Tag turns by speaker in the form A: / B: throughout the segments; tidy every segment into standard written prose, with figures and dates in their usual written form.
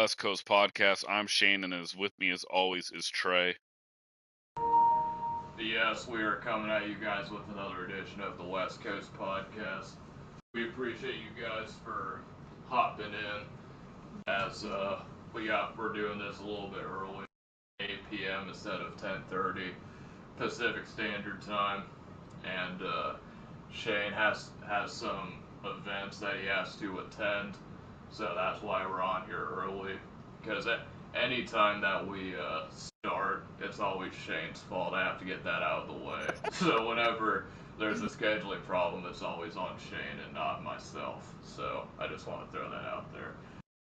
A: WestCoast Podcast. I'm Shane, and as with me as always is Trey.
B: Yes, we are coming at you guys with another edition of the West Coast Podcast. We appreciate you guys for hopping in we're doing this a little bit early, 8 p.m. instead of 10:30 Pacific Standard Time, and Shane has some events that he has to attend, so that's why we're on here early. Because any time that we start, it's always Shane's fault. I have to get that out of the way. So whenever there's a scheduling problem, it's always on Shane and not myself. So I just want to throw that out there.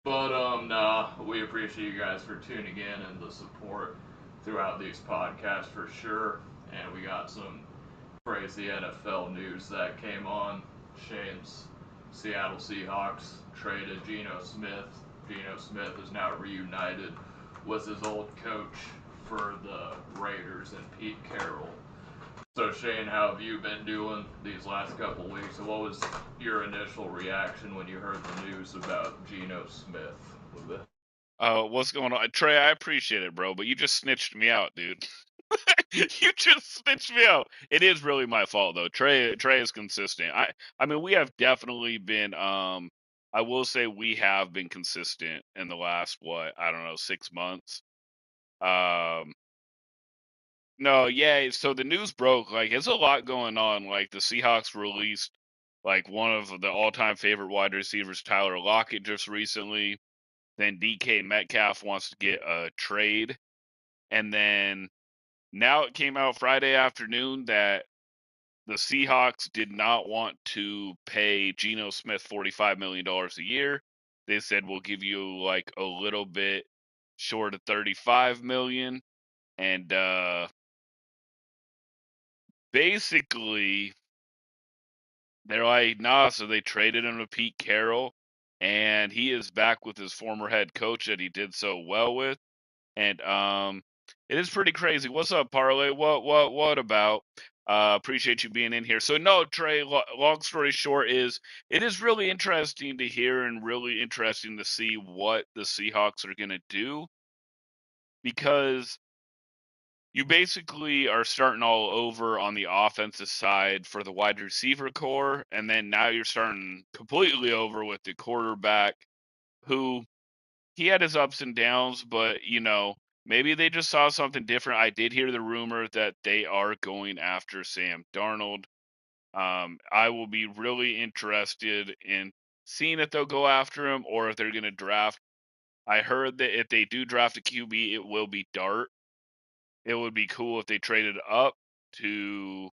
B: But we appreciate you guys for tuning in and the support throughout these podcasts for sure. And we got some crazy NFL news that came on. Shane's Seattle Seahawks traded Geno Smith. Geno Smith is now reunited with his old coach for the Raiders and Pete Carroll. So Shane, how have you been doing these last couple weeks? And what was your initial reaction when you heard the news about Geno Smith?
A: What's going on? Trey, I appreciate it, bro, but you just snitched me out, dude. You just snitched me out. It is really my fault, though. Trey is consistent. I mean, we have definitely been, I will say we have been consistent in the last, 6 months. No, yeah, so the news broke. Like, it's a lot going on. Like, the Seahawks released, like, one of the all-time favorite wide receivers, Tyler Lockett, just recently. Then DK Metcalf wants to get a trade. And then now it came out Friday afternoon that the Seahawks did not want to pay Geno Smith $45 million a year. They said, we'll give you, like, a little bit short of $35 million. And, basically, they're like, nah, so they traded him to Pete Carroll, and he is back with his former head coach that he did so well with. And it is pretty crazy. What's up, Parlay? What about? Appreciate you being in here. So no, Trey, long story short is it is really interesting to hear and really interesting to see what the Seahawks are going to do, because you basically are starting all over on the offensive side for the wide receiver core, and then now you're starting completely over with the quarterback, who he had his ups and downs, but maybe they just saw something different. I did hear the rumor that they are going after Sam Darnold. I will be really interested in seeing if they'll go after him or if they're going to draft. I heard that if they do draft a QB, it will be Dart. It would be cool if they traded up to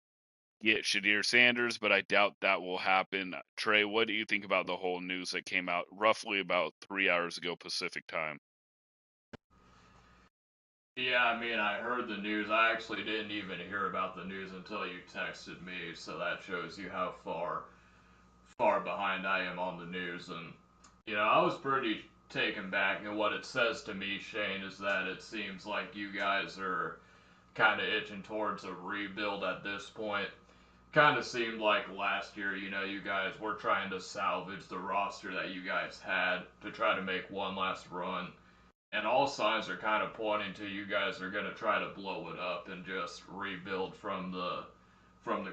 A: get Shadir Sanders, but I doubt that will happen. Trey, what do you think about the whole news that came out roughly about 3 hours ago Pacific time?
B: Yeah, I mean, I heard the news. I actually didn't even hear about the news until you texted me, so that shows you how far behind I am on the news. And I was pretty taken back, and what it says to me, Shane, is that it seems like you guys are kind of itching towards a rebuild at this point. Kind of seemed like last year, you guys were trying to salvage the roster that you guys had to try to make one last run. And all signs are kind of pointing to you guys are going to try to blow it up and just rebuild from the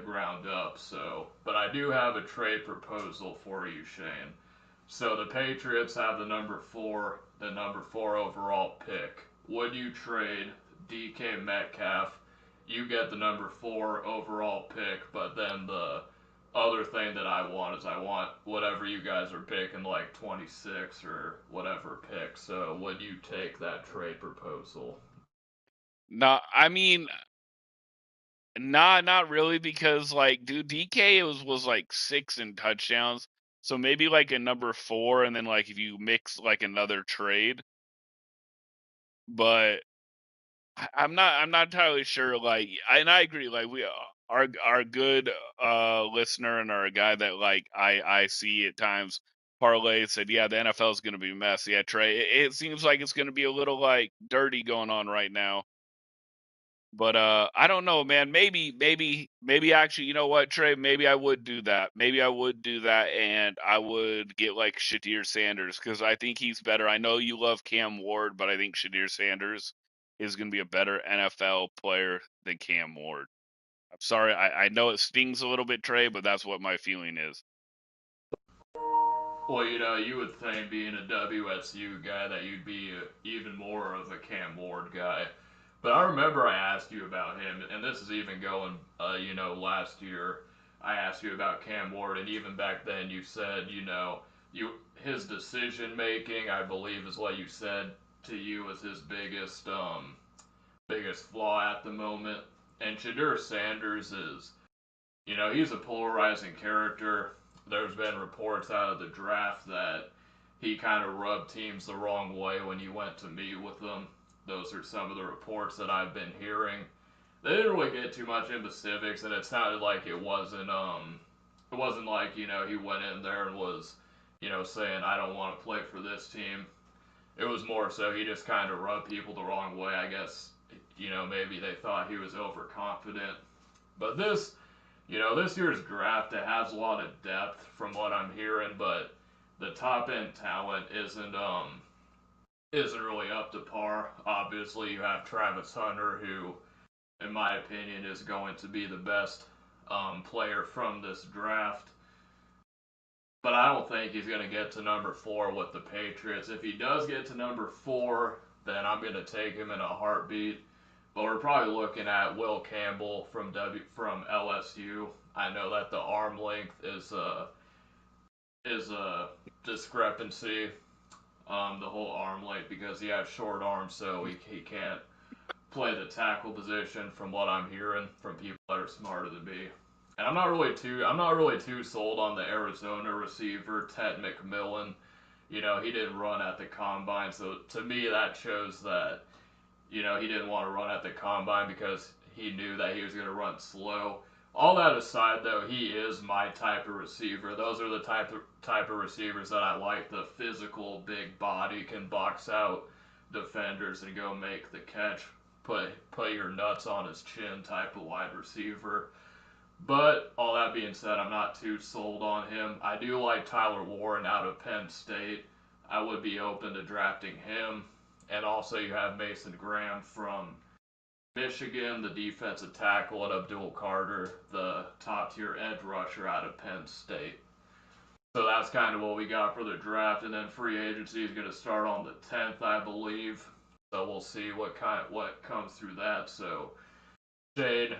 B: ground up. So, but I do have a trade proposal for you, Shane. So the Patriots have the number 4 overall pick. Would you trade DK Metcalf? You get the number 4 overall pick, but then the other thing that I want is I want whatever you guys are picking, like 26 or whatever pick. So would you take that trade proposal?
A: No, I mean, nah, not really, because like, dude, DK was like 6 in touchdowns, so maybe like a number 4, and then like if you mix like another trade, but I'm not entirely sure. Like, and I agree. Like, we our good listener and our guy that like I see at times, Parlay said, yeah, the NFL is going to be messy. Yeah, Trey, it seems like it's going to be a little like dirty going on right now. But I don't know, man. Maybe actually, you know what, Trey? Maybe I would do that. Maybe I would do that, and I would get like Shadir Sanders because I think he's better. I know you love Cam Ward, but I think Shadir Sanders is going to be a better NFL player than Cam Ward. I'm sorry, I know it stings a little bit, Trey, but that's what my feeling is.
B: Well, you would think being a WSU guy that you'd be even more of a Cam Ward guy. But I remember I asked you about him, and this is even going, last year. I asked you about Cam Ward, and even back then you said, you his decision making, I believe, is what you said to you was his biggest flaw at the moment. And Shadur Sanders is, he's a polarizing character. There's been reports out of the draft that he kind of rubbed teams the wrong way when you went to meet with them. Those are some of the reports that I've been hearing. They didn't really get too much into specifics, and it sounded like it wasn't like he went in there and was saying I don't want to play for this team. It was more so he just kind of rubbed people the wrong way. I guess maybe they thought he was overconfident, but this year's draft, it has a lot of depth from what I'm hearing, but the top end talent isn't really up to par. Obviously, you have Travis Hunter, who, in my opinion, is going to be the best player from this draft. But I don't think he's going to get to number 4 with the Patriots. If he does get to number 4, then I'm going to take him in a heartbeat. But we're probably looking at Will Campbell from LSU. I know that the arm length is a discrepancy. The whole arm length because he has short arms, so he can't play the tackle position. From what I'm hearing from people that are smarter than me, and I'm not really too sold on the Arizona receiver Ted McMillan. He didn't run at the combine, so to me that shows that he didn't want to run at the combine because he knew that he was going to run slow. All that aside, though, he is my type of receiver. Those are the type of receivers that I like. The physical, big body, can box out defenders and go make the catch, put your nuts on his chin type of wide receiver. But all that being said, I'm not too sold on him. I do like Tyler Warren out of Penn State. I would be open to drafting him. And also you have Mason Graham from Michigan, the defensive tackle, and Abdul Carter, the top tier edge rusher out of Penn State. So that's kind of what we got for the draft, and then free agency is going to start on the 10th, I believe. So we'll see what comes through that. So Shane,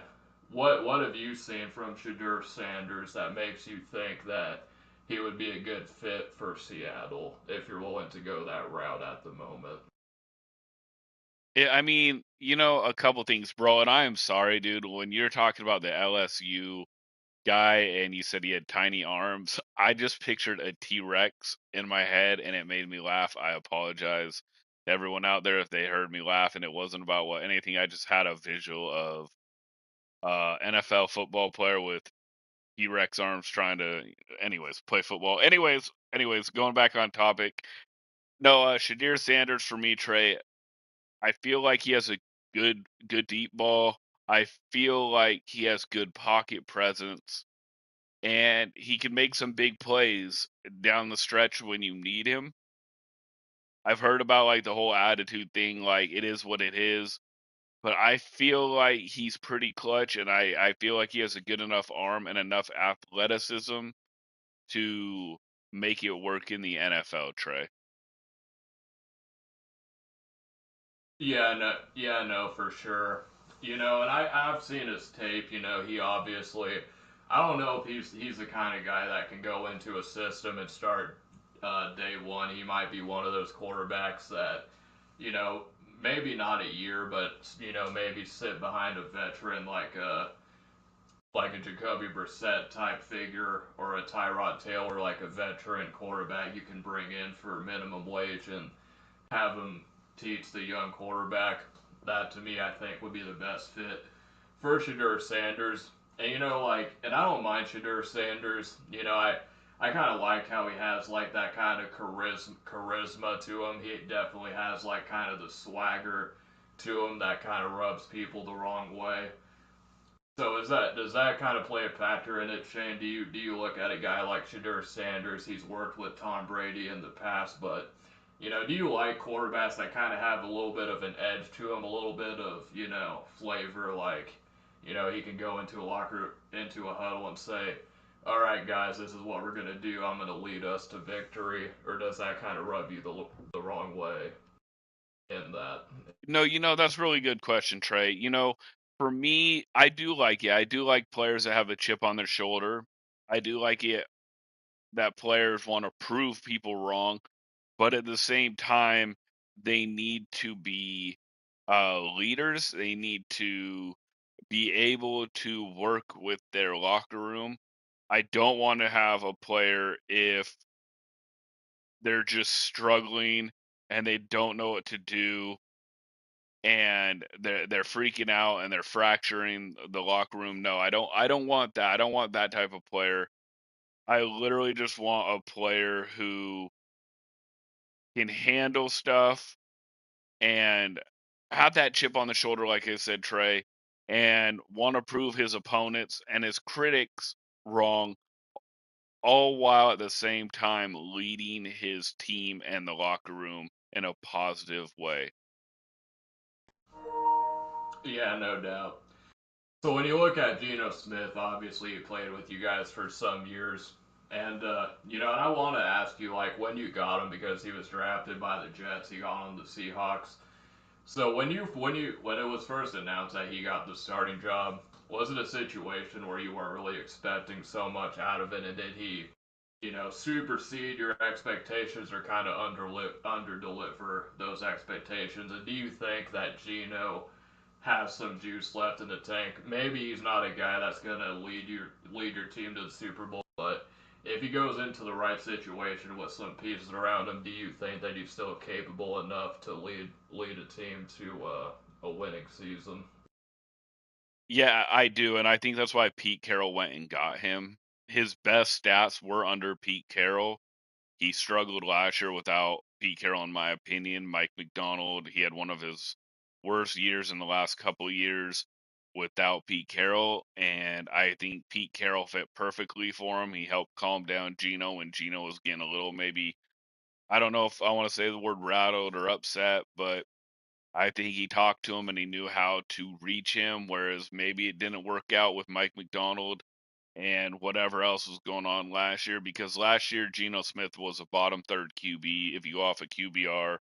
B: what have you seen from Shadur Sanders that makes you think that he would be a good fit for Seattle if you're willing to go that route at the moment?
A: I mean, a couple things, bro. And I am sorry, dude. When you're talking about the LSU guy and you said he had tiny arms, I just pictured a T-Rex in my head and it made me laugh. I apologize to everyone out there if they heard me laugh and it wasn't about anything. I just had a visual of NFL football player with T-Rex arms trying to anyways play football. Anyways, going back on topic. No, Shadir Sanders for me, Trey. I feel like he has a good deep ball. I feel like he has good pocket presence and he can make some big plays down the stretch when you need him. I've heard about like the whole attitude thing, like it is what it is, but I feel like he's pretty clutch and I feel like he has a good enough arm and enough athleticism to make it work in the NFL, Trey.
B: Yeah, no, for sure. And I've seen his tape. He obviously, I don't know if he's the kind of guy that can go into a system and start day one. He might be one of those quarterbacks that, you know, maybe not a year, but maybe sit behind a veteran like a Jacoby Brissett type figure or a Tyrod Taylor, like a veteran quarterback you can bring in for minimum wage and have him teach the young quarterback. That to me, I think would be the best fit for Shadur Sanders. And and I don't mind Shadur Sanders. I kind of like how he has like that kind of charisma to him. He definitely has like kind of the swagger. to him that kind of rubs people the wrong way. So does that kind of play a factor in it, Shane? Do you look at a guy like Shadur Sanders? He's worked with Tom Brady in the past, but do you like quarterbacks that kind of have a little bit of an edge to them, a little bit of flavor? Like, he can go into a huddle and say, "All right, guys, this is what we're gonna do. I'm gonna lead us to victory." Or does that kind of rub you the wrong way in that?
A: No, that's a really good question, Trey. For me, I do like it. I do like players that have a chip on their shoulder. I do like it that players want to prove people wrong, but at the same time, they need to be leaders. They need to be able to work with their locker room. I don't want to have a player if they're just struggling and they don't know what to do and they're freaking out and they're fracturing the locker room. No, I don't want that. I don't want that type of player. I literally just want a player who can handle stuff and have that chip on the shoulder, like I said, Trey, and want to prove his opponents and his critics wrong, all while at the same time leading his team and the locker room in a positive way.
B: Yeah, no doubt. So when you look at Geno Smith, obviously he played with you guys for some years, and and I want to ask you like when you got him because he was drafted by the Jets, he got on the Seahawks. So when it was first announced that he got the starting job, was it a situation where you weren't really expecting so much out of it, and did he, supersede your expectations or kind of under deliver those expectations? And do you think that Geno has some juice left in the tank? Maybe he's not a guy that's gonna lead your team to the Super Bowl, but if he goes into the right situation with some pieces around him, do you think that he's still capable enough to lead a team to a winning season?
A: Yeah, I do, and I think that's why Pete Carroll went and got him. His best stats were under Pete Carroll. He struggled last year without Pete Carroll, in my opinion. Mike McDonald, he had one of his worst years in the last couple of years without Pete Carroll, and I think Pete Carroll fit perfectly for him. He helped calm down Geno, and Geno was getting a little maybe, I don't know if I want to say the word rattled or upset, but I think he talked to him and he knew how to reach him, whereas maybe it didn't work out with Mike McDonald and whatever else was going on last year. Because last year, Geno Smith was a bottom third QB. If you go off a QBR,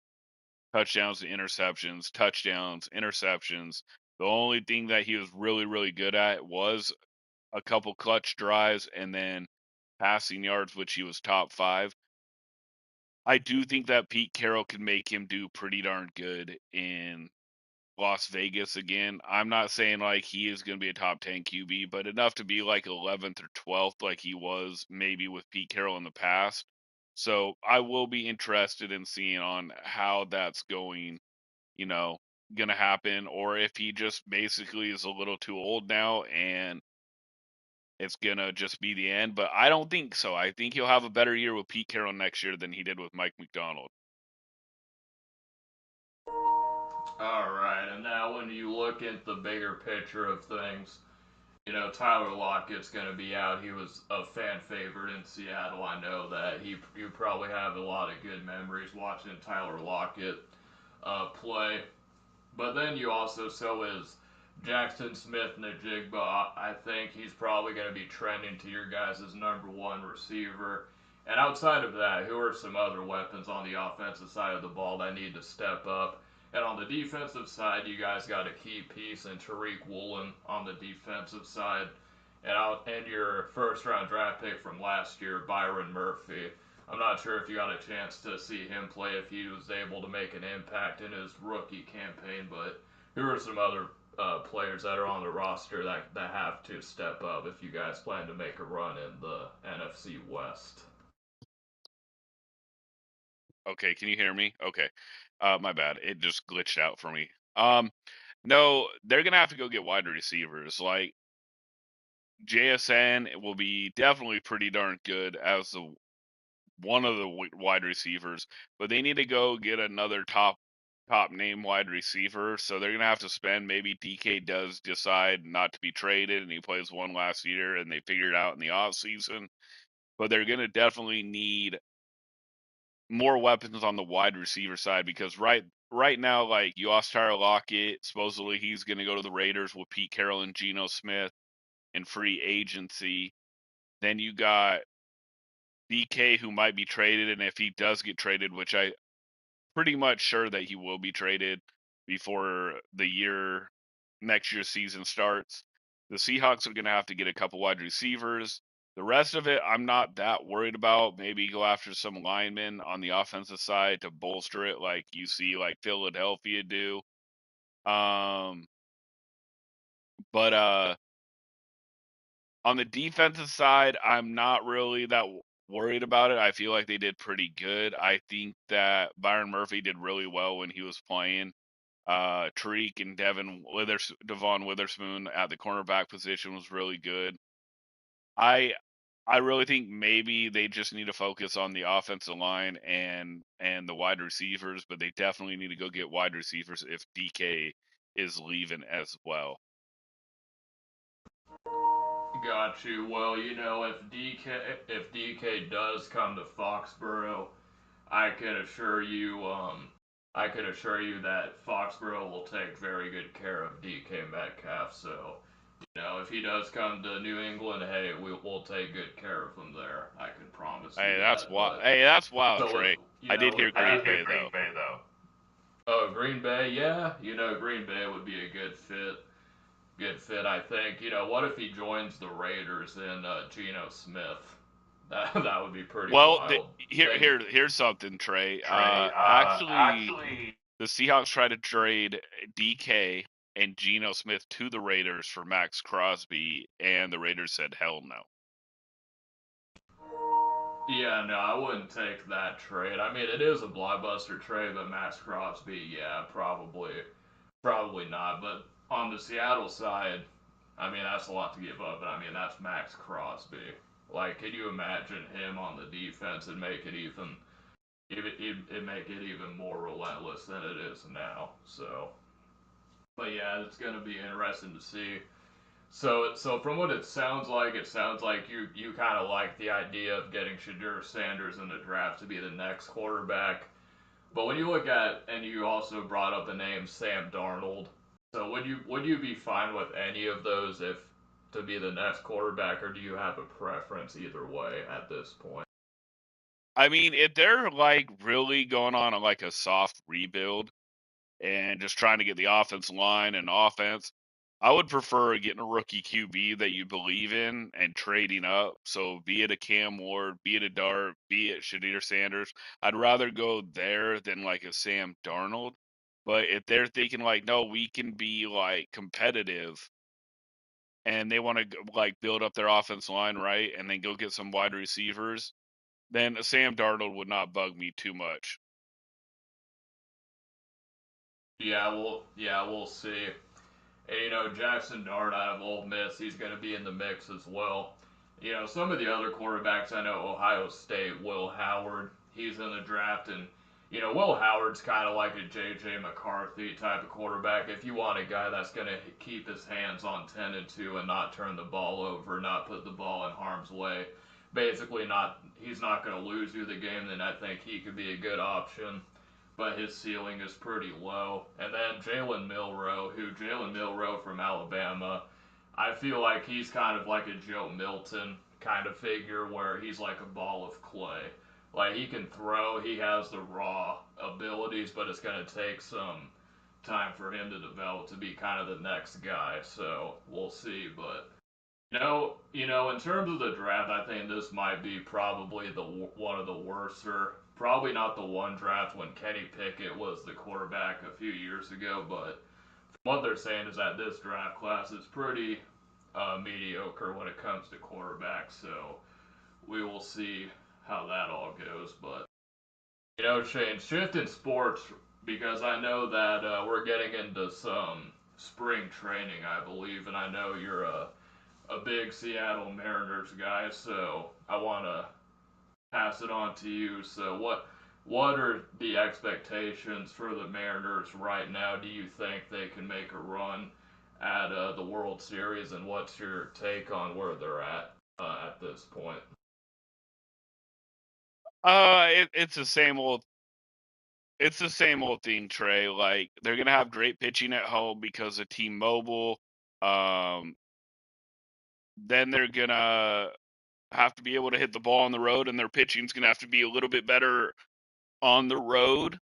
A: touchdowns to interceptions, touchdowns, interceptions. The only thing that he was really, really good at was a couple clutch drives and then passing yards, which he was top five. I do think that Pete Carroll can make him do pretty darn good in Las Vegas again. I'm not saying like he is going to be a top 10 QB, but enough to be like 11th or 12th, like he was maybe with Pete Carroll in the past. So I will be interested in seeing on how that's going, you know, going to happen, or if he just basically is a little too old now and it's going to just be the end. But I don't think so. I think he'll have a better year with Pete Carroll next year than he did with Mike McDonald.
B: All right, and now when you look at the bigger picture of things, Tyler Lockett's going to be out. He was a fan favorite in Seattle. I know that you probably have a lot of good memories watching Tyler Lockett play. But then you also, so is Jackson Smith Najigba. I think he's probably going to be trending to your guys' number one receiver. And outside of that, who are some other weapons on the offensive side of the ball that need to step up? And on the defensive side, you guys got a key piece in Tariq Woolen on the defensive side. And your first round draft pick from last year, Byron Murphy. I'm not sure if you got a chance to see him play, if he was able to make an impact in his rookie campaign, but who are some other players that are on the roster that have to step up if you guys plan to make a run in the NFC West?
A: Okay, can you hear me? Okay. My bad. It just glitched out for me. No, they're gonna have to go get wide receivers. Like JSN will be definitely pretty darn good as one of the wide receivers, but they need to go get another top. top name wide receiver, so they're gonna have to spend. Maybe DK does decide not to be traded, and he plays one last year, and they figure it out in the off season. But they're gonna definitely need more weapons on the wide receiver side because right now, like you lost Tyler Lockett, supposedly he's gonna go to the Raiders with Pete Carroll and Geno Smith in free agency. Then you got DK who might be traded, and if he does get traded, which I pretty much sure that he will be traded before the next year's season starts. The Seahawks are going to have to get a couple wide receivers. The rest of it, I'm not that worried about. Maybe go after some linemen on the offensive side to bolster it, like you see, like Philadelphia do. But on the defensive side, I'm not really that worried about it. I feel like they did pretty good. I think that Byron Murphy did really well when he was playing. Tariq and Devon Witherspoon at the cornerback position was really good. I I really think maybe they just need to focus on the offensive line and the wide receivers, but they definitely need to go get wide receivers if DK is leaving as well.
B: Got you. Well, if DK does come to Foxborough, I can assure you I can assure you that Foxborough will take very good care of DK Metcalf. So, if he does come to New England, hey, we'll take good care of him there. I can promise you
A: Hey, that's
B: that.
A: wild.
B: But
A: Hey, that's wild,
B: so if
A: Trey.
B: you
A: I
B: know
A: did
B: with
A: hear Green Bay though.
B: Oh, Green Bay, yeah, Green Bay would be a good fit. Good fit, I think. What if he joins the Raiders and Geno Smith? That would be pretty
A: Well,
B: wild.
A: here's something, Trey. Actually, the Seahawks tried to trade DK and Geno Smith to the Raiders for Max Crosby, and the Raiders said hell no.
B: Yeah, no, I wouldn't take that trade. I mean, it is a blockbuster trade, but Max Crosby, yeah, probably not. But on the Seattle side, I mean, that's a lot to give up. But I mean, that's Max Crosby. Like, can you imagine him on the defense and make it even more relentless than it is now? So, but yeah, it's gonna be interesting to see. So from what it sounds like you kind of like the idea of getting Shadur Sanders in the draft to be the next quarterback. But when you look at, and you also brought up the name Sam Darnold, so would you be fine with any of those if to be the next quarterback, or do you have a preference either way at this point?
A: I mean, if they're like really going on like a soft rebuild and just trying to get the offense line and offense, I would prefer getting a rookie QB that you believe in and trading up. So be it a Cam Ward, be it a Dart, be it Shadir Sanders. I'd rather go there than like a Sam Darnold. But if they're thinking like, no, we can be like competitive and they want to like build up their offense line, right, and then go get some wide receivers, then a Sam Darnold would not bug me too much.
B: We'll see. And Jackson Dart out of Ole Miss, he's going to be in the mix as well. Some of the other quarterbacks I know, Ohio State, Will Howard, he's in the draft, and Will Howard's kind of like a J.J. McCarthy type of quarterback. If you want a guy that's going to keep his hands on 10 and 2 and not turn the ball over, not put the ball in harm's way, basically he's not going to lose you the game, then I think he could be a good option, but his ceiling is pretty low. And then Jalen Milroe from Alabama, I feel like he's kind of like a Joe Milton kind of figure where he's like a ball of clay. Like he can throw, he has the raw abilities, but it's going to take some time for him to develop to be kind of the next guy. So we'll see. But in terms of the draft, I think this might be probably the one of the worser. Probably not the one draft when Kenny Pickett was the quarterback a few years ago, but what they're saying is that this draft class is pretty mediocre when it comes to quarterbacks. So we will see how that all goes. But Shane, shift in sports because I know that we're getting into some spring training, I believe, and I know you're a big Seattle Mariners guy, so I want to pass it on to you. So what are the expectations for the Mariners right now? Do you think they can make a run at the World Series, and what's your take on where they're at this point?
A: It's the same old. It's the same old thing, Trey. Like they're gonna have great pitching at home because of T-Mobile. Um, then they're gonna have to be able to hit the ball on the road, and their pitching's gonna have to be a little bit better on the road.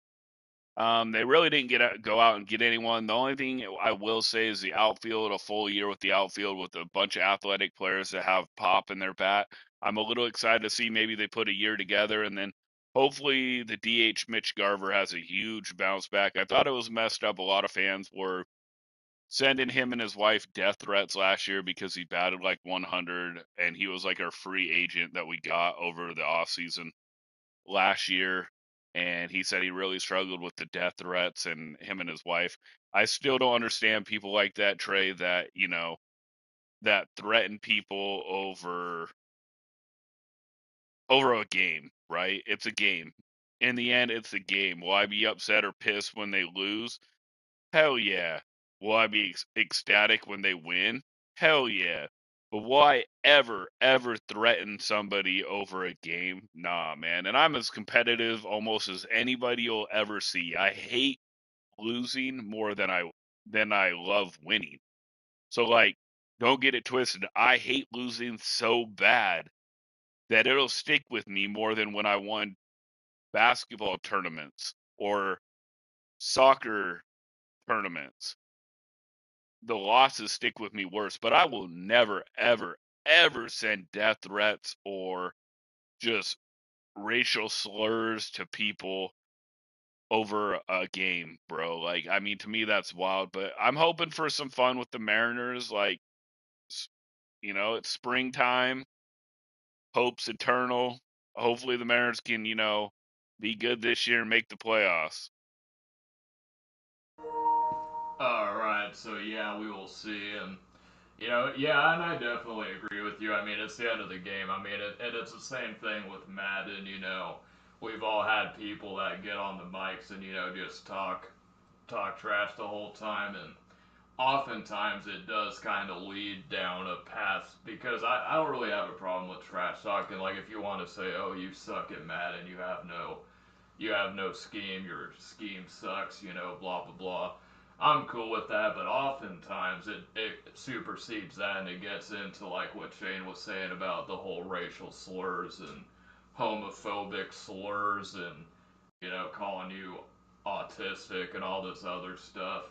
A: They really didn't go out and get anyone. The only thing I will say is the outfield, a full year with the outfield with a bunch of athletic players that have pop in their bat. I'm a little excited to see maybe they put a year together, and then hopefully the DH Mitch Garver has a huge bounce back. I thought it was messed up. A lot of fans were sending him and his wife death threats last year because he batted like 100, and he was like our free agent that we got over the offseason last year, and he said he really struggled with the death threats and him and his wife. I still don't understand people like that, Trey, that, that threaten people over a game, right? It's a game. In the end, it's a game. Will I be upset or pissed when they lose? Hell yeah. Will I be ecstatic when they win? Hell yeah. But will I ever threaten somebody over a game? Nah, man. And I'm as competitive almost as anybody you'll ever see. I hate losing more than I love winning. So like, don't get it twisted. I hate losing so bad that it'll stick with me more than when I won basketball tournaments or soccer tournaments. The losses stick with me worse, but I will never, ever send death threats or just racial slurs to people over a game, bro. Like, I mean, to me, that's wild, but I'm hoping for some fun with the Mariners. Like, it's springtime, hope's eternal. Hopefully, the Mariners can, be good this year and make the playoffs.
B: All right, so yeah, we will see, and yeah, and I definitely agree with you. I mean, it's the end of the game. I mean, and it's the same thing with Madden. We've all had people that get on the mics and just talk trash the whole time, and oftentimes it does kind of lead down a path because I don't really have a problem with trash talking. Like if you want to say, oh, you suck at Madden, you have no scheme, your scheme sucks, blah blah blah. I'm cool with that, but oftentimes it supersedes that and it gets into like what Shane was saying about the whole racial slurs and homophobic slurs and calling you autistic and all this other stuff.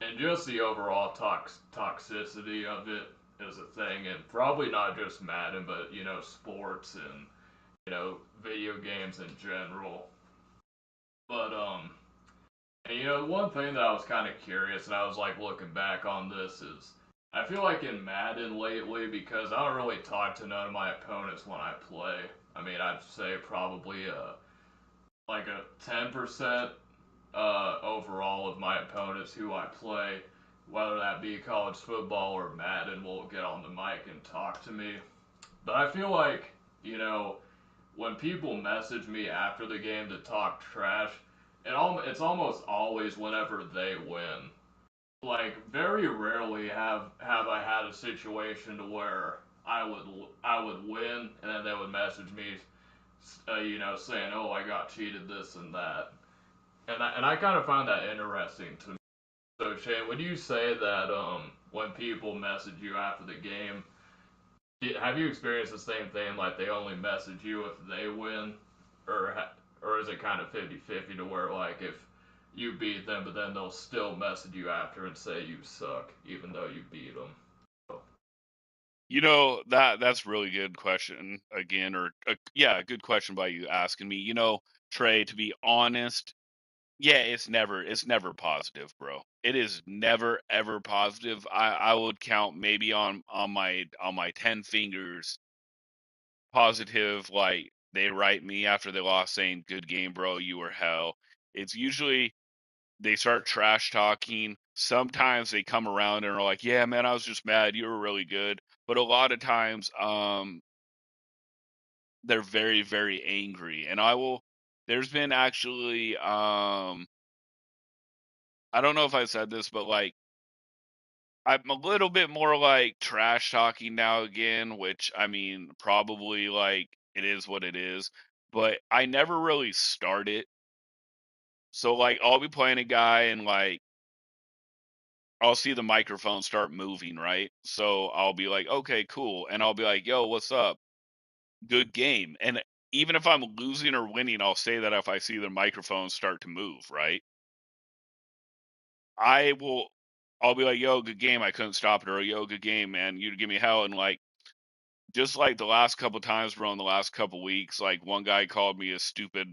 B: And just the overall toxicity of it is a thing, and probably not just Madden, but sports and video games in general. But and one thing that I was kind of curious, and I was like looking back on this is, I feel like in Madden lately because I don't really talk to none of my opponents when I play. I mean, I'd say probably like a 10% overall of my opponents who I play, whether that be college football or Madden, will get on the mic and talk to me. But I feel like when people message me after the game to talk trash, it's almost always whenever they win. Like very rarely have I had a situation to where I would win and then they would message me, saying, "Oh, I got cheated, this and that," and I kind of find that interesting to me. So Shane, would you say that when people message you after the game, have you experienced the same thing? Like they only message you if they win, or is it kind of 50-50 to where like if you beat them, but then they'll still message you after and say you suck, even though you beat them?
A: That's really good question again, or yeah, good question by you asking me. Trey, to be honest, yeah, it's never positive, bro. It is never ever positive. I would count maybe on my 10 fingers positive, like they write me after they lost saying good game, bro, you were hell. It's usually they start trash talking. Sometimes they come around and are like, yeah, man, I was just mad, you were really good. But a lot of times they're very, very angry, and I will there's been actually I don't know if I said this, but like I'm a little bit more like trash talking now again, which I mean probably like it is what it is, but I never really start it. So like I'll be playing a guy and like I'll see the microphone start moving, right? So I'll be like, okay, cool. And I'll be like, yo, what's up? Good game. And even if I'm losing or winning, I'll say that if I see the microphone start to move, right? I will, I'll be like, yo, good game. I couldn't stop it. Or, yo, good game, man. You give me hell. And like, just like the last couple times, bro, in the last couple weeks, like one guy called me a stupid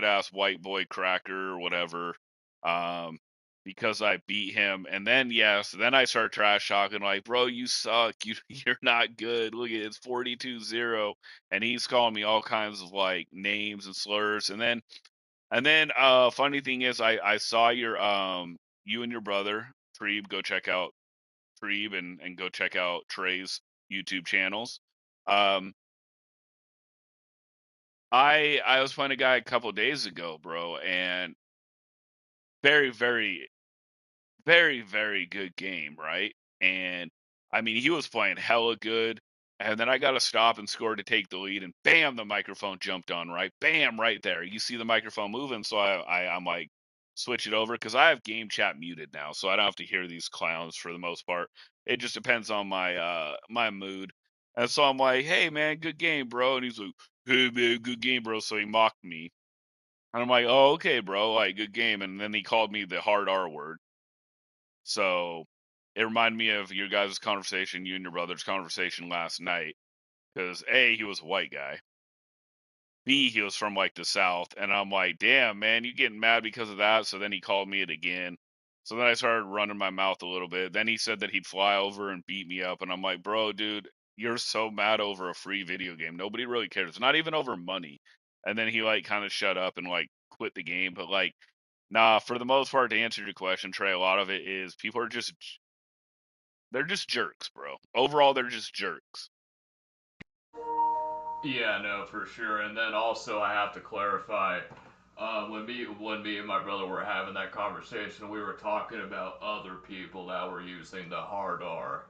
A: ass white boy cracker or whatever, um, because I beat him. And then yes, then I start trash talking like, bro, you suck. You're not good. Look at it, it's 42-0. And he's calling me all kinds of like names and slurs. And then funny thing is I saw your you and your brother, Trebe, go check out Trebe and go check out Trey's YouTube channels. Um, I was playing a guy a couple days ago, bro, and very very good game, right? And I mean, he was playing hella good, and then I got to stop and score to take the lead, and bam, the microphone jumped on, right? Bam, right there. You see the microphone moving, so I'm like, switch it over because I have game chat muted now, so I don't have to hear these clowns for the most part. It just depends on my mood. And so I'm like, hey man, good game, bro. And he's like, hey man, good game, bro. So he mocked me. And I'm like, oh, okay, bro, like good game. And then he called me the hard R word. So it reminded me of your guys' conversation, you and your brother's conversation last night. Because A, he was a white guy. B, he was from like the South. And I'm like, damn, man, you getting mad because of that? So then he called me it again. So then I started running my mouth a little bit. Then he said that he'd fly over and beat me up. And I'm like, bro, dude, you're so mad over a free video game. Nobody really cares. Not even over money. And then he like kind of shut up and like quit the game. But like, nah, for the most part, to answer your question, Trey, a lot of it is people are just they're just jerks, bro. Overall, they're just jerks.
B: Yeah, no, for sure. And then also, I have to clarify. When me and my brother were having that conversation, we were talking about other people that were using the hard R.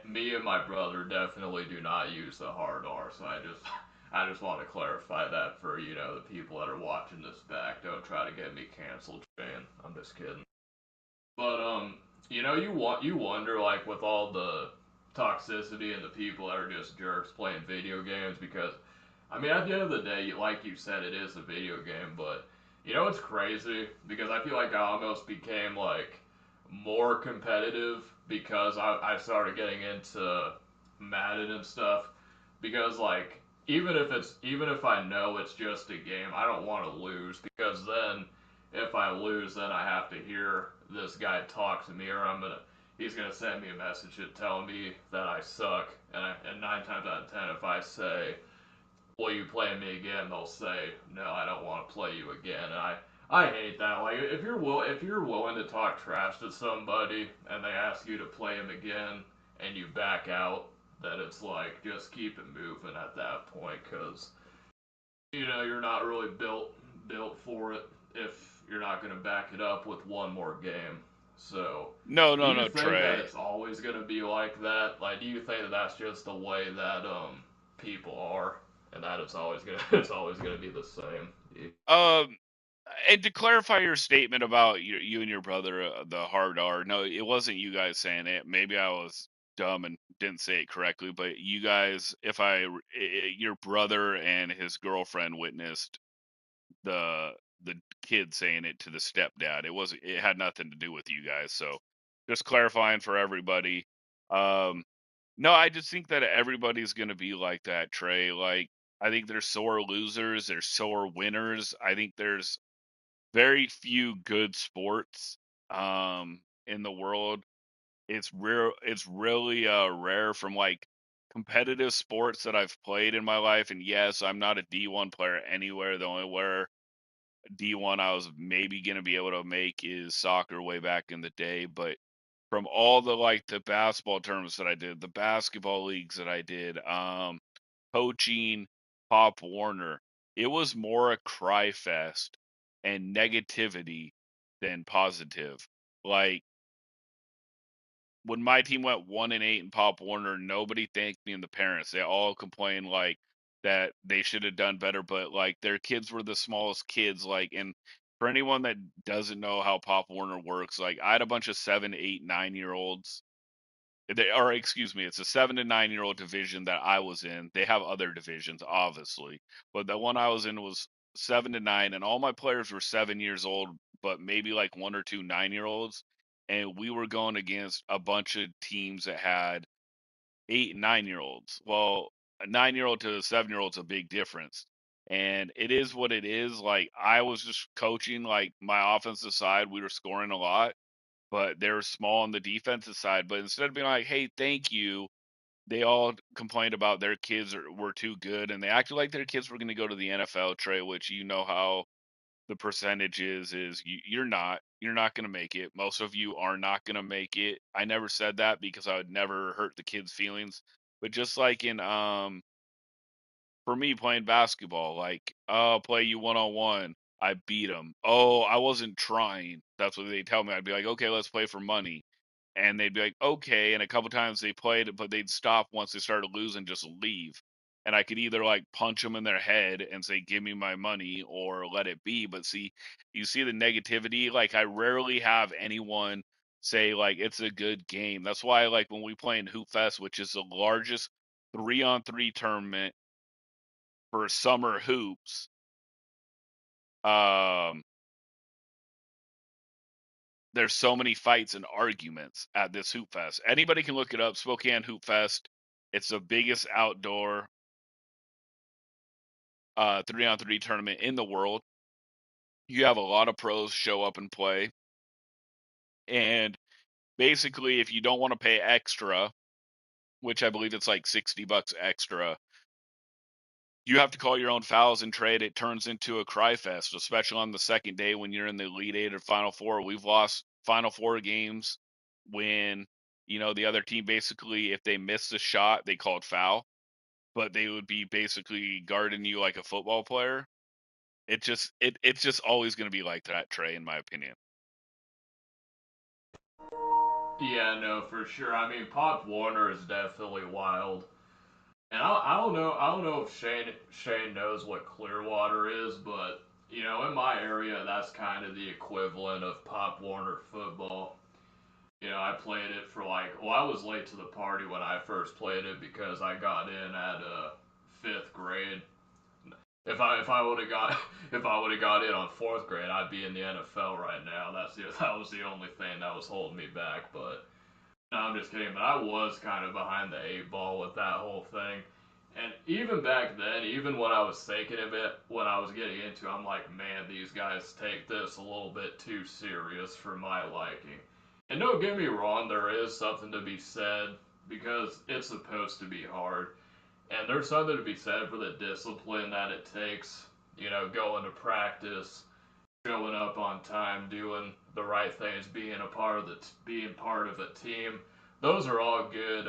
B: Me and my brother definitely do not use the hard R. So I just want to clarify that for the people that are watching this back. Don't try to get me canceled, Shane. I'm just kidding. But you wonder like with all the toxicity and the people that are just jerks playing video games because I mean at the end of the day, like you said, it is a video game, but it's crazy because I feel like I almost became like more competitive because I started getting into Madden and stuff because like even if I know it's just a game, I don't want to lose because then if I lose, then I have to hear this guy talk to me, or he's gonna send me a message telling me that I suck, and 9 times out of 10, if I say, "Will you play me again?" they'll say, "No, I don't want to play you again," and I hate that. Like if you're willing to talk trash to somebody and they ask you to play him again and you back out, then it's like just keep it moving at that point because you're not really built for it if you're not going to back it up with one more game. So,
A: No,
B: do
A: no,
B: you
A: no,
B: think that
A: Trey.
B: it's always going to be like that? Like, do you think that that's just the way that people are, and that it's always gonna it's always gonna be the same?
A: Um, and to clarify your statement about you and your brother, the hard R. No, it wasn't you guys saying it. Maybe I was dumb and didn't say it correctly. But you guys, your brother and his girlfriend witnessed the kid saying it to the stepdad. It had nothing to do with you guys. So just clarifying for everybody. Um, no, I just think that everybody's gonna be like that, Trey. Like I think there's sore losers, there's sore winners. I think there's very few good sports in the world. It's really rare from like competitive sports that I've played in my life. And yes, I'm not a D1 player anywhere. The only where D1 I was maybe going to be able to make is soccer way back in the day, but from all the like the basketball tournaments that I did, the basketball leagues that I did, coaching Pop Warner. it was more a cry fest and negativity than positive. Like when my team went 1-8 in Pop Warner, nobody thanked me and the parents. They all complained like that they should have done better, but like their kids were the smallest kids. Like, and for anyone that doesn't know how Pop Warner works, like I had a bunch of 7, 8, 9 year olds. Or excuse me, it's a 7 to 9 year old division that I was in. They have other divisions, obviously, but the one I was in was 7 to 9, and all my players were 7 years old, but maybe like 1 or 2 9 year olds, and we were going against a bunch of teams that had 8 and 9 year olds. Well, a 9 year old to a 7 year old is a big difference. And it is what it is. Like I was just coaching like my offensive side, we were scoring a lot, but they were small on the defensive side. But instead of being like, "Hey, thank you," they all complained about their kids were too good, and they acted like their kids were going to go to the NFL. Trey, which you know how the percentage is you're not going to make it. Most of you are not going to make it. I never said that because I would never hurt the kids' feelings. But just like in for me playing basketball, like, oh, I'll play you 1-on-1. I beat them. Oh, I wasn't trying. That's what they tell me. I'd be like, okay, let's play for money. And they'd be like, okay. And a couple times they played, but they'd stop once they started losing, just leave. And I could either like punch them in their head and say, give me my money or let it be. But see, you see the negativity. Like, I rarely have anyone say, like, it's a good game. That's why, like, when we play in Hoop Fest, which is the largest 3-on-3 tournament for summer hoops. Um, there's so many fights and arguments at this hoop fest. Anybody can look it up. Spokane Hoop Fest. It's the biggest outdoor 3-on-3 tournament in the world. You have a lot of pros show up and play. And basically, if you don't want to pay extra, which I believe it's like $60 extra, you have to call your own fouls and trade. It turns into a cry fest, especially on the second day when you're in the Elite Eight or Final Four. We've lost Final Four games when, the other team basically, if they missed a shot, they called foul, but they would be basically guarding you like a football player. It's just always going to be like that, Trey, in my opinion.
B: Yeah, no, for sure. I mean, Pop Warner is definitely wild. And I don't know if Shane knows what Clearwater is, but in my area, that's kind of the equivalent of Pop Warner football. I played it for I was late to the party when I first played it because I got in at fifth grade. If I would have got if I would have got in on fourth grade, I'd be in the NFL right now. That was the only thing that was holding me back. But no, I'm just kidding. But I was kind of behind the eight ball with that whole thing. And even back then, even when I was thinking of it, when I was getting into it, I'm like, man, these guys take this a little bit too serious for my liking. And don't get me wrong, there is something to be said because it's supposed to be hard. And there's something to be said for the discipline that it takes, going to practice, showing up on time, doing the right things, being part of a team. Those are all good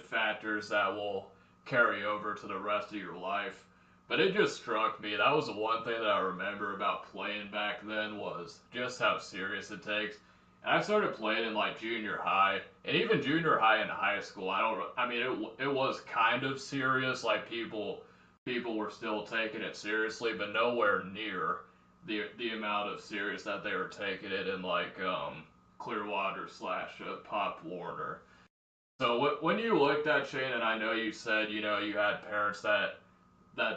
B: factors that will carry over to the rest of your life. But it just struck me that was the one thing that I remember about playing back then was just how serious it takes. And I started playing in like junior high, and even junior high and high school. I mean, it was kind of serious. Like people were still taking it seriously, but nowhere near the amount of serious that they were taking it in like Clearwater slash Pop Warner. So when you looked at Shane, and I know you said you had parents that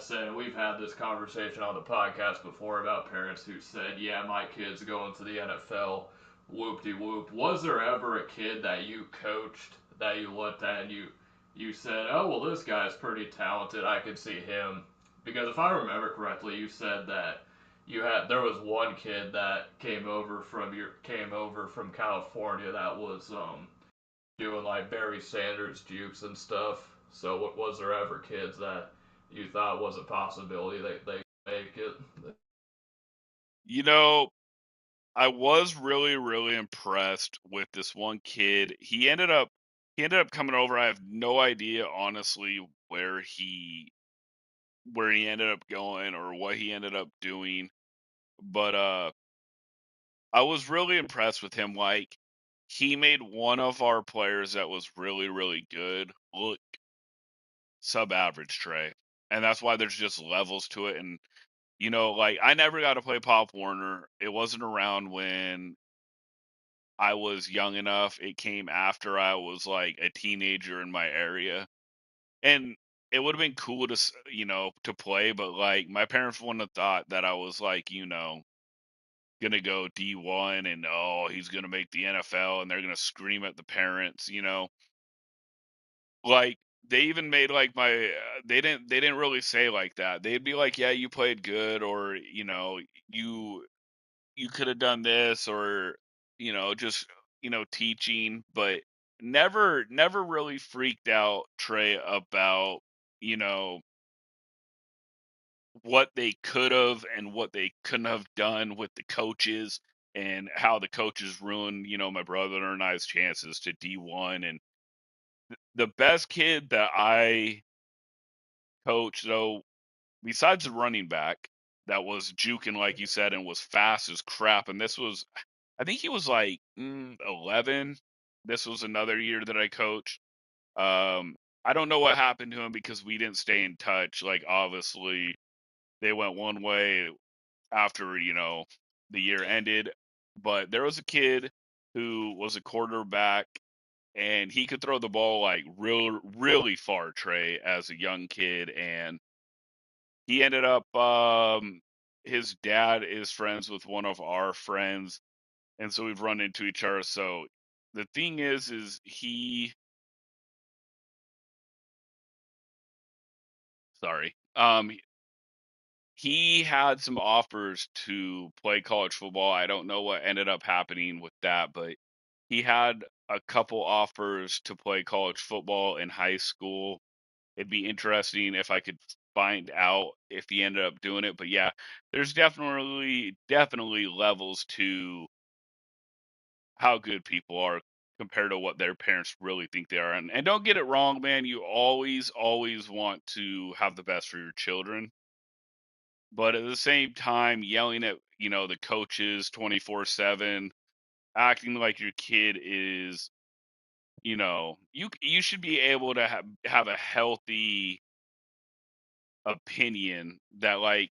B: said, and we've had this conversation on the podcast before about parents who said, yeah, my kid's going to the NFL, whoop de whoop. Was there ever a kid that you coached that you looked at and you said, oh well, this guy's pretty talented, I could see him? Because if I remember correctly, you said that there was one kid that came over from California that was doing like Barry Sanders jukes and stuff. So what was there ever kids that you thought was a possibility they make it?
A: You know, I was really, really impressed with this one kid. He ended up coming over. I have no idea, honestly, where he where he ended up going or what he ended up doing. But I was really impressed with him. Like, he made one of our players that was really, really good look sub-average, Trey. And that's why there's just levels to it. And, like, I never got to play Pop Warner. It wasn't around when I was young enough. It came after I was, like, a teenager in my area. And it would have been cool to play, but, like, my parents wouldn't have thought that I was, like, gonna go D1 and, oh, he's gonna make the NFL, and they're gonna scream at the parents. Like, they even made, like, they didn't really say like that. They'd be like, "Yeah, you played good," or, "You could have done this," or, just, teaching, but never really freaked out, Trey, about, you know, what they could have and what they couldn't have done with the coaches, and how the coaches ruined, my brother and I's chances to D1. And the best kid that I coached, though, besides the running back that was juking, like you said, and was fast as crap, and I think he was like 11. This was another year that I coached. I don't know what happened to him because we didn't stay in touch. Like, obviously, they went one way after, the year ended. But there was a kid who was a quarterback, and he could throw the ball like really far, Trey, as a young kid. And he ended up, his dad is friends with one of our friends, and so we've run into each other. So the thing is sorry, he had some offers to play college football. I don't know what ended up happening with that, but he had a couple offers to play college football in high school. It'd be interesting if I could find out if he ended up doing it. But yeah, there's definitely levels to how good people are compared to what their parents really think they are. And don't get it wrong, man, you always want to have the best for your children. But at the same time, yelling at, the coaches 24/7, acting like your kid is, you should be able to have a healthy opinion that, like,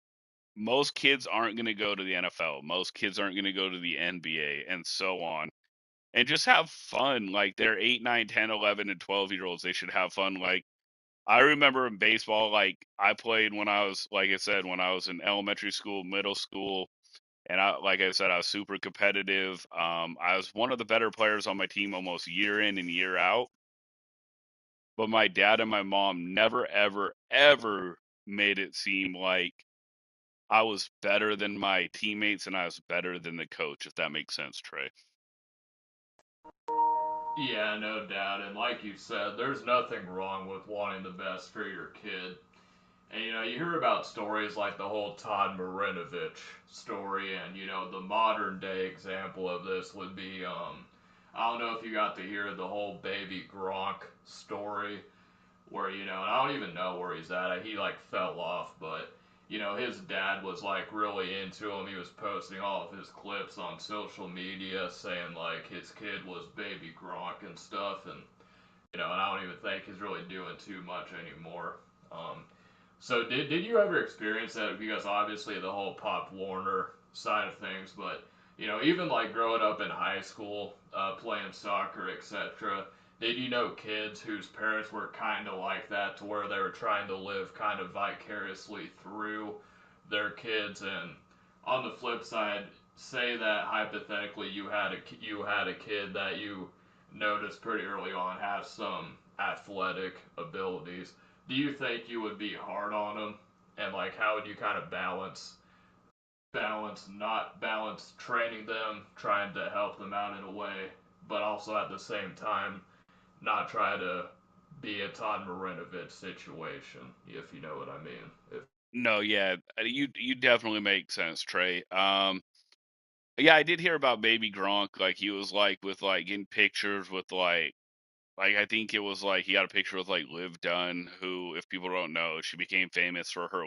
A: most kids aren't going to go to the NFL. Most kids aren't going to go to the NBA and so on. And just have fun. Like, they're 8, 9, 10, 11, and 12-year-olds. They should have fun. Like, I remember in baseball, like, I played when I was, like I said, when I was in elementary school, middle school, and like I said, I was super competitive. I was one of the better players on my team almost year in and year out. But my dad and my mom never, ever, ever made it seem like I was better than my teammates and I was better than the coach, if that makes sense, Trey.
B: Yeah, no doubt. And like you said, there's nothing wrong with wanting the best for your kid. And you hear about stories like the whole Todd Marinovich story, and the modern day example of this would be I don't know if you got to hear the whole baby Gronk story, where and I don't even know where he's at. He like fell off, but his dad was like really into him. He was posting all of his clips on social media saying like his kid was baby Gronk and stuff, and and I don't even think he's really doing too much anymore. So did you ever experience that? Because obviously the whole Pop Warner side of things, but even like growing up in high school, playing soccer, etc. Did you know kids whose parents were kind of like that, to where they were trying to live kind of vicariously through their kids? And on the flip side, say that hypothetically you had a kid that you noticed pretty early on has some athletic abilities. Do you think you would be hard on them? And like, how would you kind of not balance training them, trying to help them out in a way, but also at the same time not try to be a Todd Marinovich situation, if you know what I mean?
A: No, yeah, you definitely make sense, Trey. Yeah, I did hear about baby Gronk. Like, he was like with like in pictures with like like I think it was like he got a picture with like Liv Dunn, who, if people don't know, she became famous for her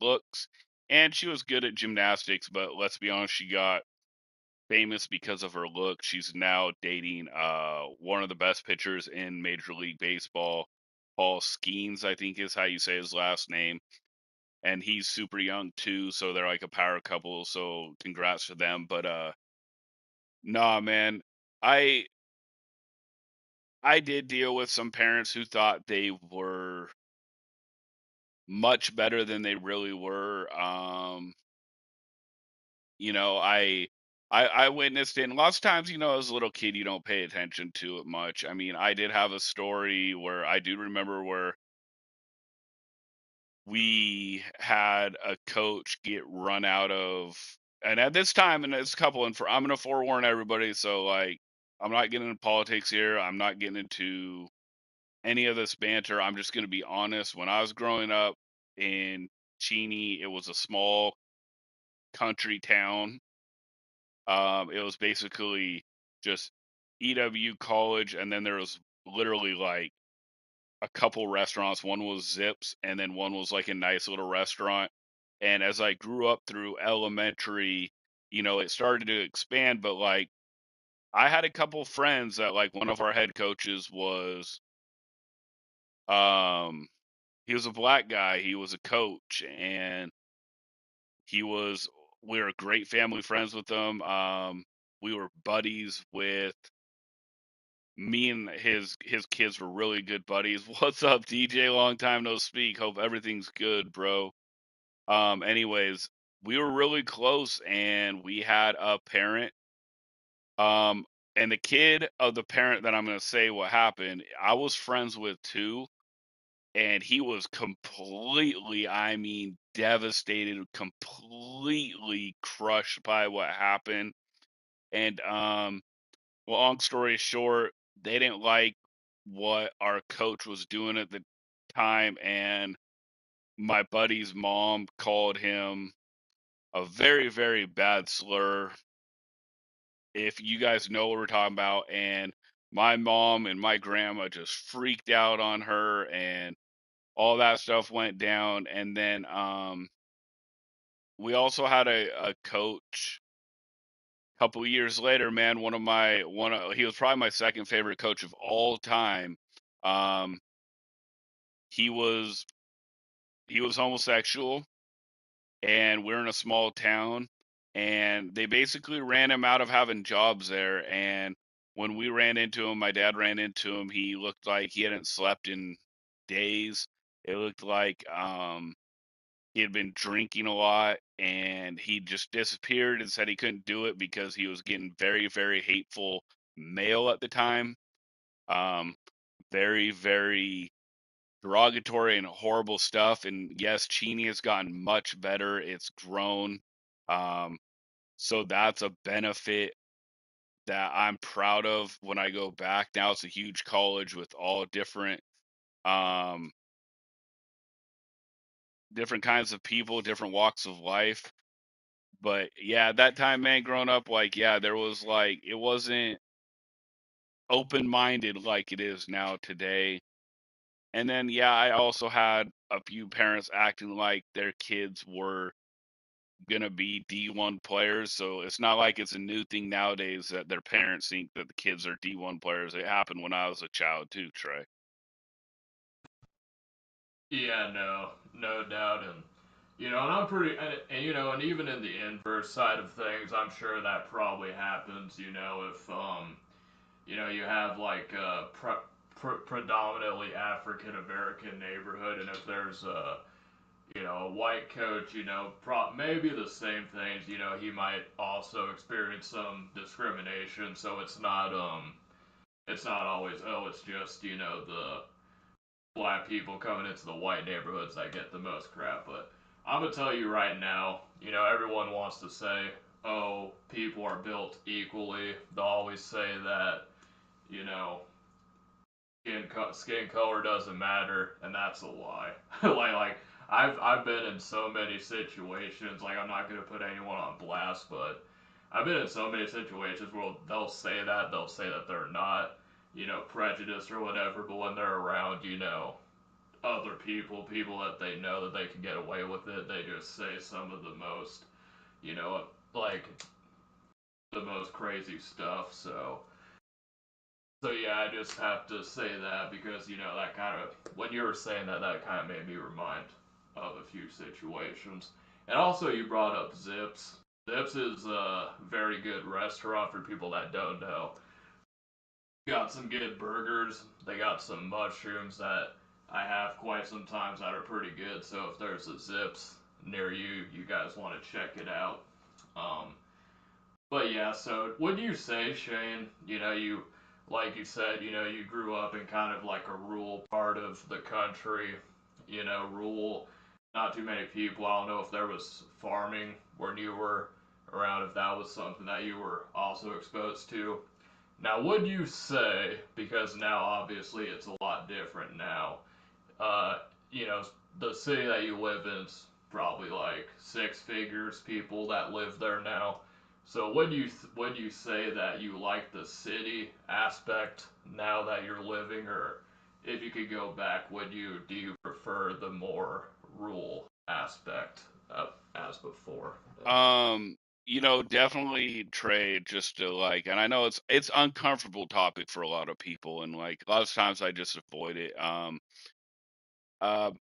A: looks, and she was good at gymnastics. But let's be honest, she got famous because of her look. She's now dating one of the best pitchers in Major League Baseball, Paul Skeens, I think is how you say his last name. And he's super young too, so they're like a power couple. So congrats to them. But nah, man, I I did deal with some parents who thought they were much better than they really were. You know, I witnessed it, and lots of times, you know, as a little kid, you don't pay attention to it much. I mean, I did have a story where I do remember where we had a coach get run out of, and at this time, and it's a couple, and I'm gonna forewarn everybody, so like, I'm not getting into politics here. I'm not getting into any of this banter. I'm just gonna be honest. When I was growing up in Cheney, it was a small country town. It was basically just EW college, and then there was literally like a couple restaurants. One was Zips, and then one was like a nice little restaurant. And as I grew up through elementary, you know, it started to expand. But like, I had a couple friends that like one of our head coaches was, um, he was a black guy. He was a coach, and he was. We were great family friends with him. We were buddies with me, and his kids were really good buddies. What's up, DJ? Long time no speak. Hope everything's good, bro. Anyways, we were really close, and we had a parent. Um, and the kid of the parent that I'm gonna say what happened, I was friends with too, and he was completely, I mean, devastated, completely crushed by what happened. And long story short, they didn't like what our coach was doing at the time, and my buddy's mom called him a very, very bad slur. If you guys know what we're talking about, and my mom and my grandma just freaked out on her, and all that stuff went down. And then we also had a coach a couple years later, man. He was probably my second favorite coach of all time. Um, he was he was homosexual, and we're in a small town, and they basically ran him out of having jobs there. And when we ran into him, my dad ran into him, he looked like he hadn't slept in days. It looked like he had been drinking a lot, and he just disappeared and said he couldn't do it because he was getting very, very hateful mail at the time. um Very, very derogatory and horrible stuff. And yes, Cheney has gotten much better. It's grown. Um, so that's a benefit that I'm proud of when I go back. Now it's a huge college with all um, different kinds of people, different walks of life. But yeah, at that time, man, growing up, like, yeah, there was like, it wasn't open minded like it is now today. And then, yeah, I also had a few parents acting like their kids were gonna be D1 players. So it's not like it's a new thing nowadays that their parents think that the kids are D1 players. It happened when I was a child too, Trey.
B: Yeah, no, no doubt, and and I'm pretty, and and even in the inverse side of things, I'm sure that probably happens. If you have like a predominantly African American neighborhood, and if there's a white coach, maybe the same things. He might also experience some discrimination, so it's not always, oh, it's just the black people coming into the white neighborhoods that get the most crap. But I'm gonna tell you right now, everyone wants to say, oh, people are built equally. They'll always say that, you know, skin color doesn't matter, and that's a lie. like I've been in so many situations. Like, I'm not gonna put anyone on blast, but I've been in so many situations where they'll say that they're not. prejudiced or whatever, but when they're around, other people that they know that they can get away with it, they just say some of the most, you know, like the most crazy stuff. So yeah, I just have to say that because that kind of when you were saying that, that kind of made me remind of a few situations. And also, you brought up Zips. Zips is a very good restaurant for people that don't know. Got some good burgers. They got some mushrooms that I have quite some times that are pretty good. So if there's a Zips near you, you guys want to check it out. Um, but yeah, so would you say, Shane, you like you said, you grew up in kind of like a rural part of the country, rural, not too many people. I don't know if there was farming when you were around, if that was something that you were also exposed to. Now, would you say, because now obviously it's a lot different now, uh, you know, the city that you live in is probably like six figures people that live there now. So would you say that you like the city aspect now that you're living, or if you could go back, do you prefer the more rural aspect as before?
A: Um, definitely trade just to like, and I know it's uncomfortable topic for a lot of people, and like a lot of times I just avoid it.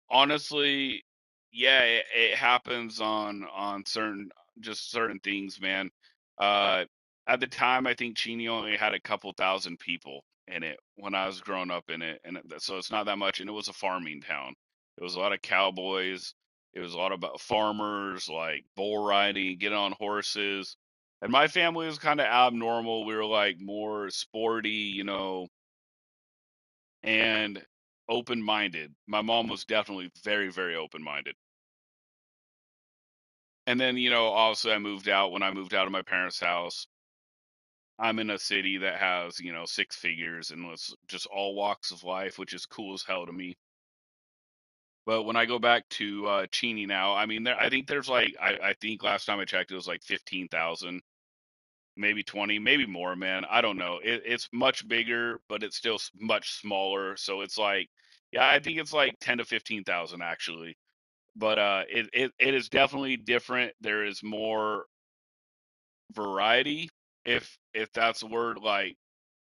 A: Honestly, yeah, it happens on certain things, man. Uh, at the time, I think Cheney only had a couple thousand people in it when I was growing up in it, and so it's not that much. And it was a farming town. It was a lot of cowboys. It was a lot about farmers, like bull riding, getting on horses. And my family was kind of abnormal. We were like more sporty, and open-minded. My mom was definitely very, very open-minded. And then, obviously I moved out. When I moved out of my parents' house, I'm in a city that has, six figures and it's just all walks of life, which is cool as hell to me. But when I go back to Cheney now, I mean, I think there's like, I think last time I checked, it was like 15,000, maybe 20, maybe more, man. I don't know. It's much bigger, but it's still much smaller. So it's like, yeah, I think it's like 10 to 15,000 actually. But it is definitely different. There is more variety, if that's a word. Like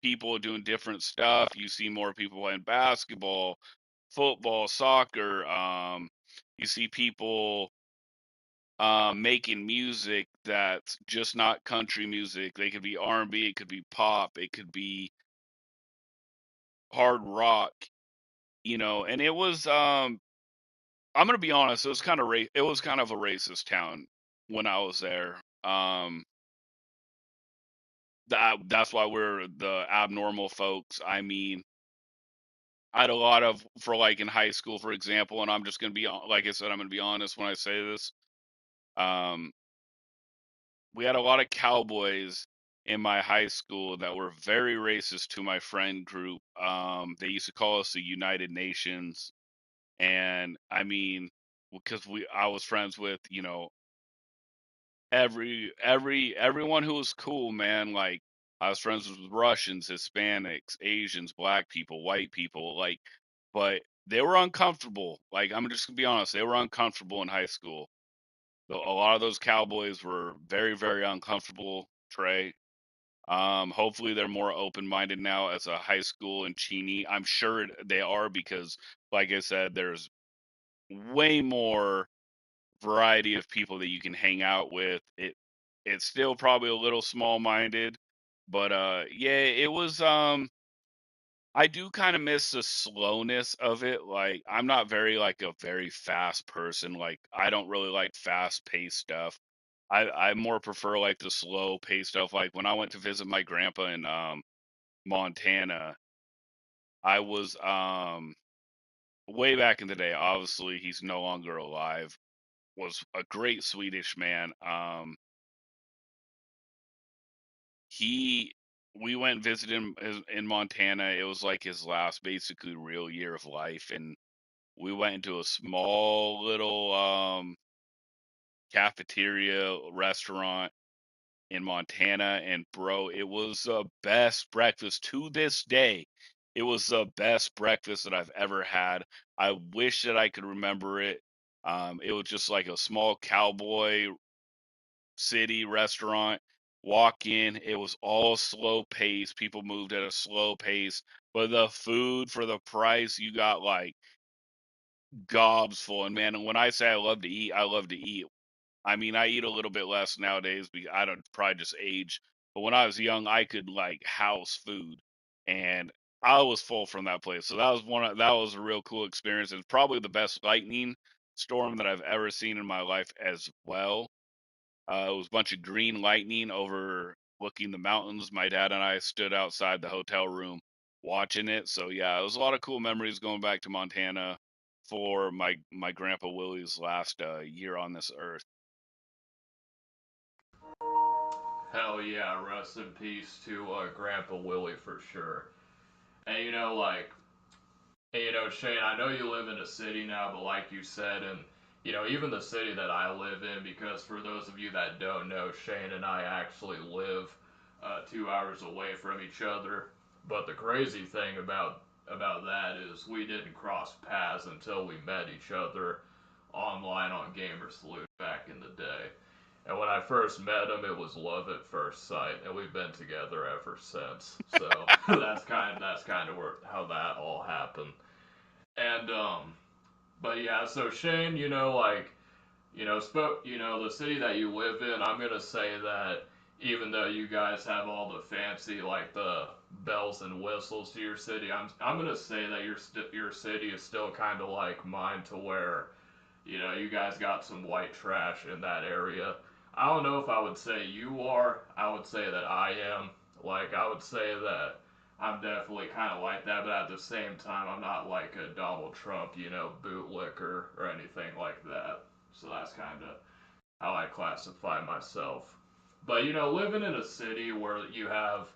A: people doing different stuff. You see more people playing basketball, football, soccer. You see people making music that's just not country music. They could be R&B, it could be pop, it could be hard rock. And it was I'm gonna be honest. It was kind of a racist town when I was there. That's why we're the abnormal folks. I mean, I had a lot of for like in high school, for example, and I'm just gonna be like I said, I'm gonna be honest when I say this. Um, we had a lot of cowboys in my high school that were very racist to my friend group. They used to call us the United Nations, and I mean, because I was friends with everyone who was cool, man. Like I was friends with Russians, Hispanics, Asians, black people, white people, like, but they were uncomfortable. Like I'm just gonna be honest, they were uncomfortable in high school. A lot of those cowboys were very, very uncomfortable, Trey. Hopefully they're more open-minded now as a high school in Cheney. I'm sure they are because, like I said, there's way more variety of people that you can hang out with. It's still probably a little small minded, but yeah, it was I do kind of miss the slowness of it. Like I'm not like a very fast person. Like I don't really like fast paced stuff. I more prefer like the slow paced stuff. Like when I went to visit my grandpa in Montana, I was way back in the day. Obviously, he's no longer alive. Was a great Swedish man. He We went and visited him in Montana. It was like his last basically real year of life, and we went into a small little cafeteria restaurant, in Montana, and bro, it was the best breakfast to this day. It was the best breakfast that I've ever had. I wish that I could remember it. It was just like a small cowboy city restaurant. Walk in, it was all slow pace. People moved at a slow pace, but the food for the price, you got like gobs full. And man, when I say I love to eat, I love to eat. I mean, I eat a little bit less nowadays because I don't probably just age. But when I was young, I could like house food, and I was full from that place. So that was a real cool experience. It's probably the best lightning storm that I've ever seen in my life as well. It was a bunch of green lightning overlooking the mountains. My dad and I stood outside the hotel room watching it. So yeah, it was a lot of cool memories going back to Montana for my grandpa Willie's last year on this earth.
B: Hell yeah, rest in peace to Grandpa Willie for sure. And Shane, I know you live in a city now, but like you said, and even the city that I live in, because for those of you that don't know, Shane and I actually live 2 hours away from each other. But the crazy thing about that is we didn't cross paths until we met each other online on Gamer Salute back in the day. And when I first met him, it was love at first sight, and we've been together ever since. So that's kind of how that all happened. And but yeah, so Shane, the city that you live in, I'm gonna say that even though you guys have all the fancy like the bells and whistles to your city, I'm gonna say that your city is still kind of like mine, to where you guys got some white trash in that area. I don't know if I would say you are. I would say that I am. Like, I would say that I'm definitely kind of like that, but at the same time, I'm not like a Donald Trump, bootlicker or anything like that. So that's kind of how I classify myself. But, living in a city where you have,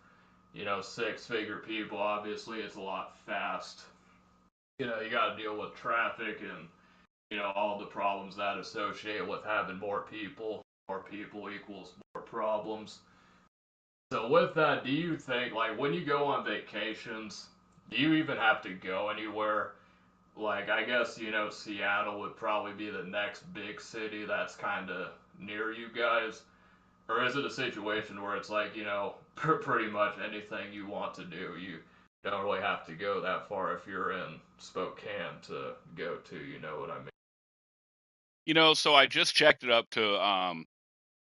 B: six-figure people, obviously it's a lot fast. You got to deal with traffic and all the problems that associate with having more people. More people equals more problems. So with that, do you think, like, when you go on vacations, do you even have to go anywhere? Like, I guess, Seattle would probably be the next big city that's kind of near you guys. Or is it a situation where it's like, pretty much anything you want to do, you don't really have to go that far if you're in Spokane to go to, you know what I mean?
A: So I just checked it up to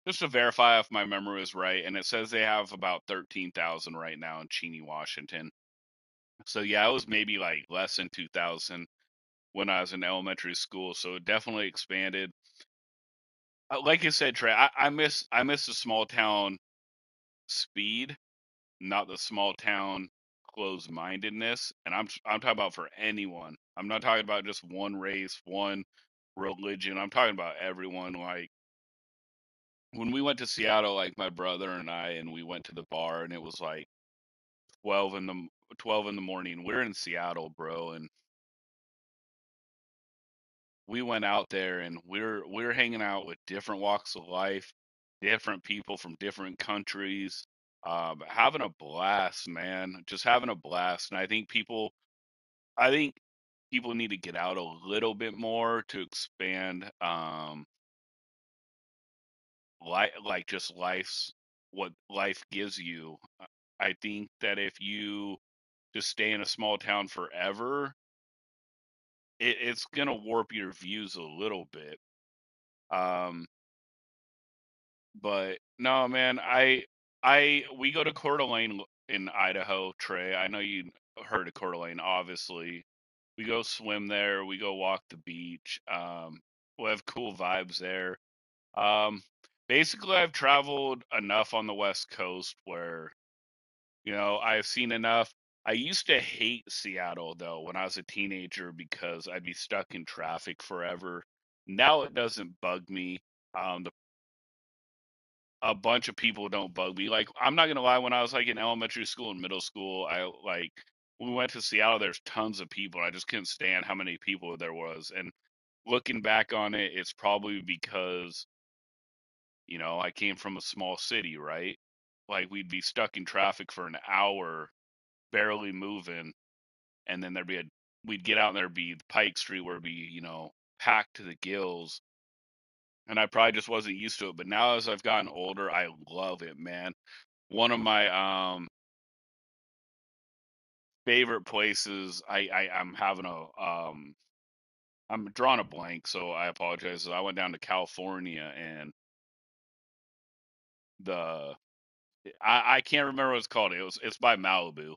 A: just to verify if my memory is right, and it says they have about 13,000 right now in Cheney, Washington. So yeah, it was maybe like less than 2,000 when I was in elementary school. So it definitely expanded. Like you said, Trey, I miss the small town speed, not the small town closed mindedness. And I'm talking about for anyone. I'm not talking about just one race, one religion. I'm talking about everyone. Like when we went to Seattle, like my brother and I, and we went to the bar, and it was like 12 in the morning. We're in Seattle, bro, and we went out there, and we're hanging out with different walks of life, different people from different countries, having a blast, man. Just having a blast, and I think people need to get out a little bit more to expand, like just life's what life gives you. I think that if you just stay in a small town forever, it's gonna warp your views a little bit. Um, but no, man, we go to Coeur d'Alene in Idaho, Trey. I know you heard of Coeur d'Alene, obviously. We go swim there. We go walk the beach. We have cool vibes there. Um, basically, I've traveled enough on the West Coast where I've seen enough. I used to hate Seattle though when I was a teenager because I'd be stuck in traffic forever. Now it doesn't bug me. A bunch of people don't bug me. Like I'm not gonna lie, when I was like in elementary school and middle school, I like when we went to Seattle, there's tons of people. I just couldn't stand how many people there was. And looking back on it, it's probably because You know, I came from a small city, right? Like we'd be stuck in traffic for an hour, barely moving, and then we'd get out and there'd be Pike Street where it'd be, packed to the gills. And I probably just wasn't used to it. But now as I've gotten older, I love it, man. One of my favorite places, I'm having I'm drawing a blank, so I apologize. I went down to California and the I can't remember what it's called. It's by Malibu.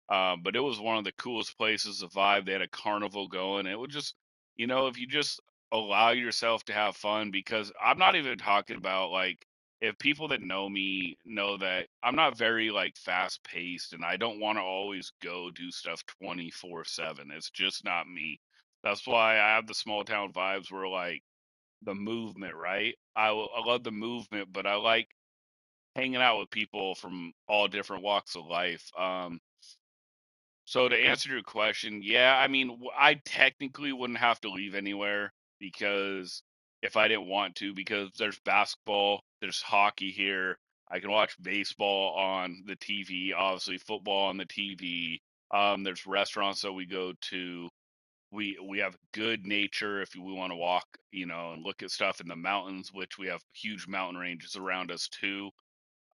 A: But it was one of the coolest places to vibe. They had a carnival going. It would just, if you just allow yourself to have fun, because I'm not even talking about like if people that know me know that I'm not very like fast paced and I don't want to always go do stuff 24/7. It's just not me. That's why I have the small town vibes where like the movement, right? I love the movement, but I like hanging out with people from all different walks of life. So to answer your question, yeah, I mean, I technically wouldn't have to leave anywhere because if I didn't want to, because there's basketball, there's hockey here. I can watch baseball on the TV, obviously football on the TV. There's restaurants that we go to. We have good nature if we want to walk, and look at stuff in the mountains, which we have huge mountain ranges around us too.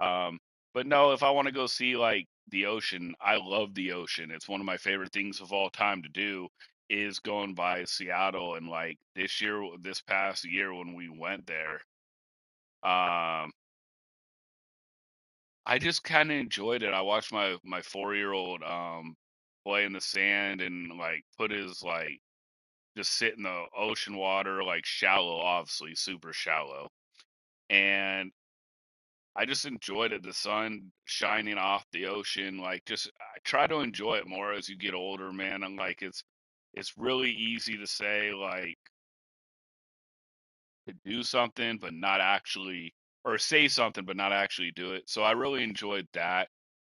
A: Um, but no, if I want to go see like the ocean, I love the ocean. It's one of my favorite things of all time to do is going by Seattle. And like this past year when we went there, um, I just kind of enjoyed it. I watched my 4-year-old play in the sand and like put his like just sit in the ocean water, like shallow, obviously super shallow. And I just enjoyed it. The sun shining off the ocean, like just I try to enjoy it more as you get older, man. And like it's really easy to say like to do something but not actually or say something but not actually do it. So I really enjoyed that.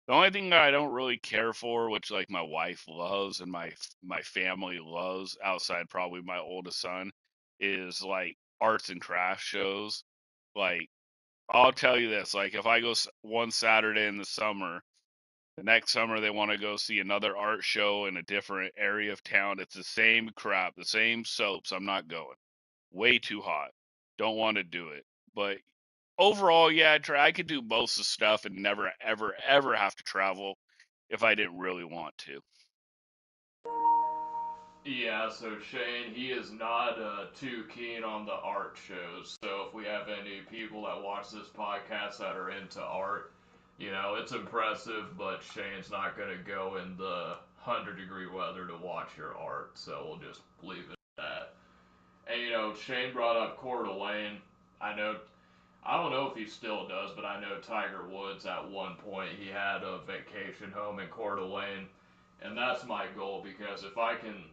A: The only thing that I don't really care for, which like my wife loves and my family loves outside probably my oldest son, is like arts and crafts shows. Like I'll tell you this, like if I go one Saturday in the summer, the next summer they want to go see another art show in a different area of town. It's the same crap, the same soaps. I'm not going. Way too hot. Don't want to do it. But overall, yeah, I could do most of the stuff and never, ever, ever have to travel if I didn't really want to.
B: Yeah, so Shane, he is not too keen on the art shows. So if we have any people that watch this podcast that are into art, it's impressive, but Shane's not going to go in the 100-degree weather to watch your art. So we'll just leave it at that. And, Shane brought up Coeur d'Alene. I know I don't know if he still does, but I know Tiger Woods at one point he had a vacation home in Coeur d'Alene, and that's my goal because if I can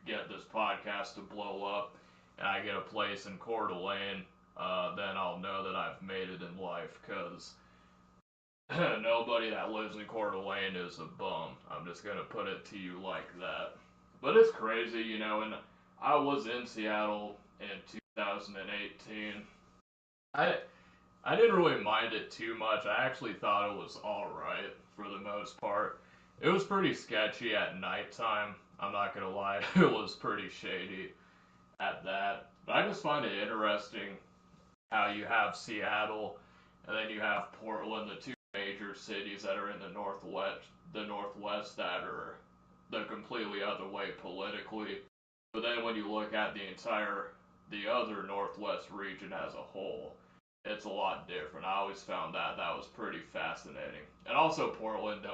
B: get this podcast to blow up and I get a place in Coeur d'Alene, then I'll know that I've made it in life because nobody that lives in Coeur d'Alene is a bum. I'm just gonna put it to you like that. But it's crazy, and I was in Seattle in 2018. I I didn't really mind it too much. I actually thought it was alright for the most part. It was pretty sketchy at nighttime. I'm not gonna lie, it was pretty shady at that. But I just find it interesting how you have Seattle and then you have Portland, the two major cities that are in the Northwest that are the completely other way politically. But then when you look at the other Northwest region as a whole, it's a lot different. I always found that was pretty fascinating. And also Portland,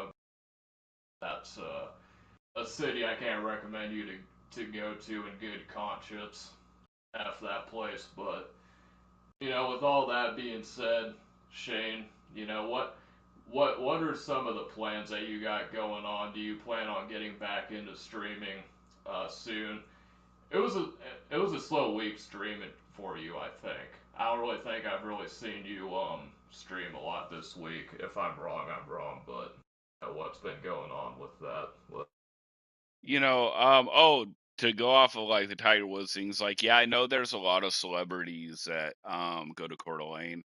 B: that's a city I can't recommend you to go to in good conscience. F that place, but with all that being said, Shane, what are some of the plans that you got going on? Do you plan on getting back into streaming soon? It was a it was a slow week streaming for you, I think. I don't really think I've really seen you stream a lot this week. If I'm wrong, I'm wrong, but what's been going on with that?
A: To go off of like the Tiger Woods things, like, yeah, I know there's a lot of celebrities that go to Coeur d'Alene.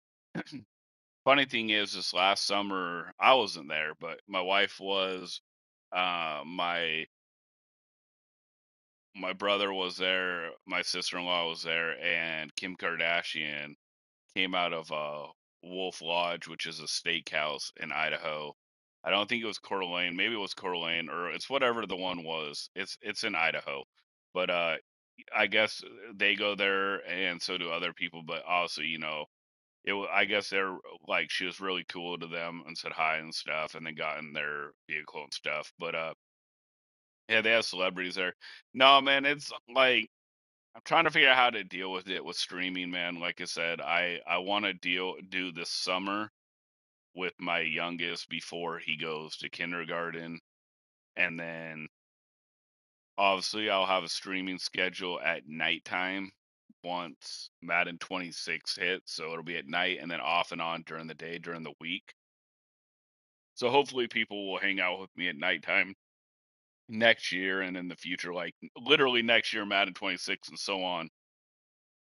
A: funny thing is, this last summer I wasn't there, but my wife was. My brother was there, my sister-in-law was there, and Kim Kardashian came out of Wolf Lodge, which is a steakhouse in Idaho. I don't think it was Coeur d'Alene. Maybe it was Coeur d'Alene, or it's whatever the one was. It's in Idaho, but I guess they go there, and so do other people. But also, I guess they're like she was really cool to them and said hi and stuff, and then got in their vehicle and stuff. But yeah, they have celebrities there. No, man, it's like I'm trying to figure out how to deal with it with streaming, man. Like I said, I want to do this summer with my youngest before he goes to kindergarten, and then obviously I'll have a streaming schedule at nighttime once Madden 26 hits, so it'll be at night and then off and on during the day during the week. So hopefully people will hang out with me at nighttime next year and in the future, like literally next year, Madden 26 and so on.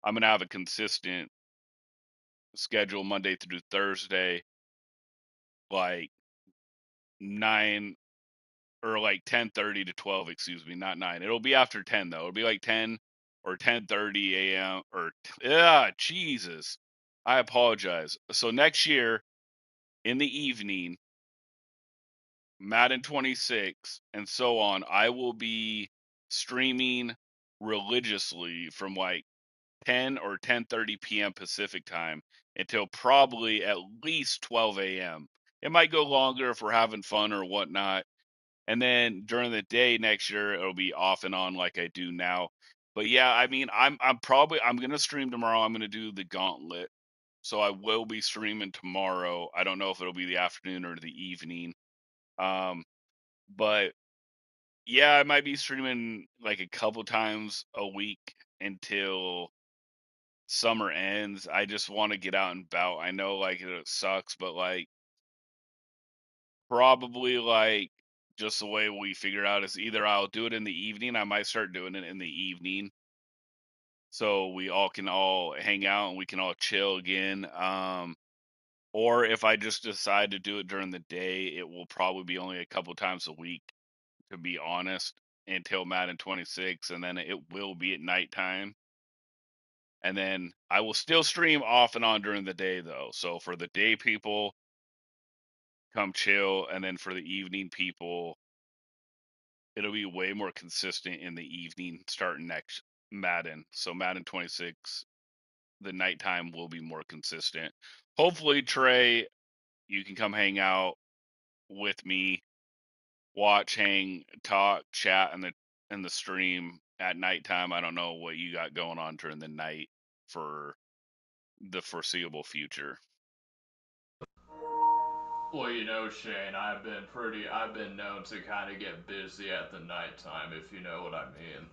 A: I'm gonna have a consistent schedule Monday through Thursday, like 9 or like 10:30 to 12, excuse me, not 9. It'll be after 10 though. It'll be like 10 or 10:30 a.m. or yeah, Jesus. I apologize. So next year in the evening, Madden 26 and so on, I will be streaming religiously from like 10 or 10:30 p.m. Pacific time until probably at least 12 a.m. It might go longer if we're having fun or whatnot. And then during the day next year, it'll be off and on like I do now. But yeah, I mean, I'm gonna stream tomorrow. I'm gonna do the gauntlet, so I will be streaming tomorrow. I don't know if it'll be the afternoon or the evening. Um, but yeah, I might be streaming like a couple times a week until summer ends. I just want to get out and about. I know like it sucks, but like probably like just the way we figure out is either I'll do it in the evening. I might start doing it in the evening so we all can all hang out and we can all chill again. Or if I just decide to do it during the day, it will probably be only a couple times a week, to be honest, until Madden 26, and then it will be at nighttime. And then I will still stream off and on during the day though. So for the day people, come chill, and then for the evening people, it'll be way more consistent in the evening starting next Madden. So Madden 26, the nighttime will be more consistent. Hopefully, Trey, you can come hang out with me, watch, hang, talk, chat in the stream at nighttime. I don't know what you got going on during the night for the foreseeable future.
B: Well, Shane, I've been known to kind of get busy at the nighttime, if you know what I mean.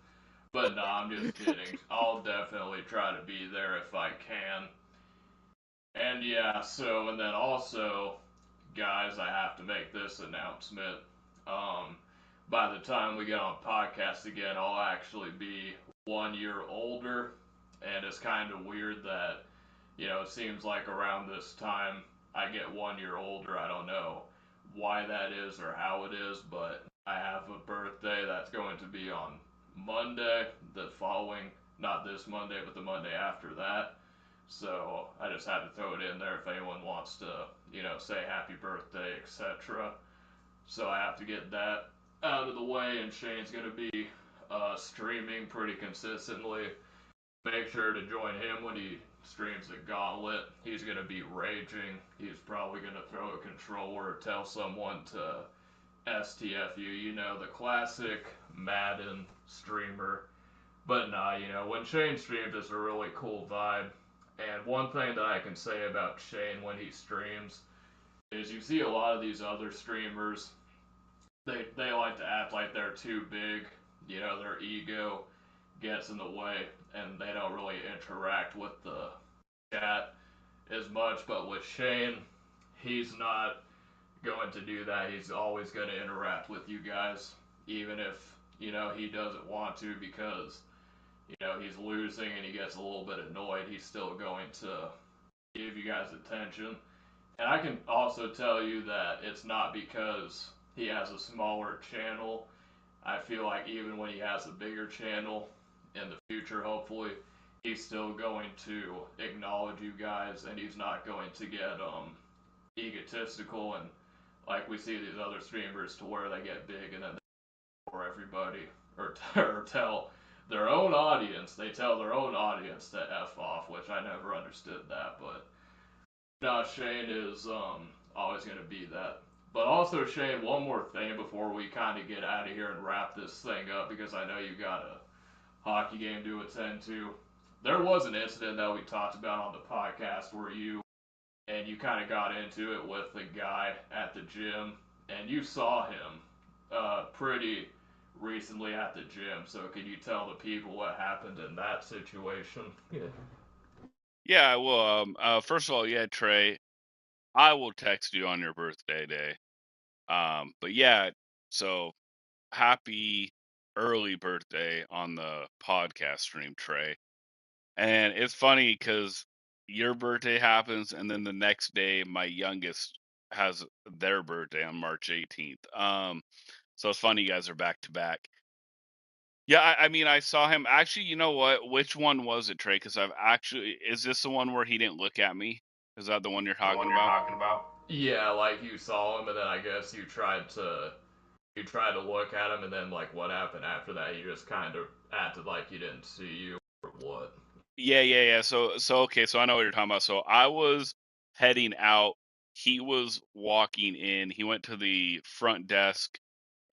B: But no, I'm just kidding. I'll definitely try to be there if I can. And yeah, and then also, guys, I have to make this announcement. Um, by the time we get on podcast again, I'll actually be 1 year older, and it's kind of weird that it seems like around this time I get 1 year older. I don't know why that is or how it is, but I have a birthday that's going to be on Monday, the following, not this Monday, but the Monday after that. So I just had to throw it in there if anyone wants to, say happy birthday, etc. So I have to get that out of the way, and Shane's going to be streaming pretty consistently. Make sure to join him when he streams the gauntlet. He's going to be raging. He's probably going to throw a controller or tell someone to STFU, the classic Madden streamer. But nah, when Shane streams, it's a really cool vibe. And one thing that I can say about Shane when he streams is you see a lot of these other streamers, they like to act like they're too big. Their ego gets in the way and they don't really interact with the chat as much. But with Shane, he's not going to do that. He's always going to interact with you guys, even if, he doesn't want to because, he's losing and he gets a little bit annoyed. He's still going to give you guys attention. And I can also tell you that it's not because he has a smaller channel. I feel like even when he has a bigger channel in the future, hopefully, he's still going to acknowledge you guys, and he's not going to get egotistical and like we see these other streamers to where they get big and then they for everybody or tell their own audience. They tell their own audience to f off, which I never understood that, but Shane is always going to be that. But also, Shane, one more thing before we kind of get out of here and wrap this thing up, because I know you got a hockey game to attend to. There was an incident that we talked about on the podcast where you kind of got into it with the guy at the gym, and you saw him pretty recently at the gym. So could you tell the people what happened in that situation? Yeah.
A: Yeah, well, first of all, yeah, Trey, I will text you on your birthday day. But yeah, so happy early birthday on the podcast stream, Trey. And it's funny because your birthday happens, and then the next day, my youngest has their birthday on March 18th. So it's funny you guys are back to back. Yeah, I mean, I saw him. Actually, you know what? Which one was it, Trey? Because is this the one where he didn't look at me? Is that the one you're
B: The one
A: talking
B: you're
A: about?
B: talking about? Yeah, like you saw him, and then I guess you tried to look at him, and then like what happened after that? You just kind of acted like you didn't see you or what?
A: Yeah. So okay, so I know what you're talking about. So I was heading out. He was walking in. He went to the front desk,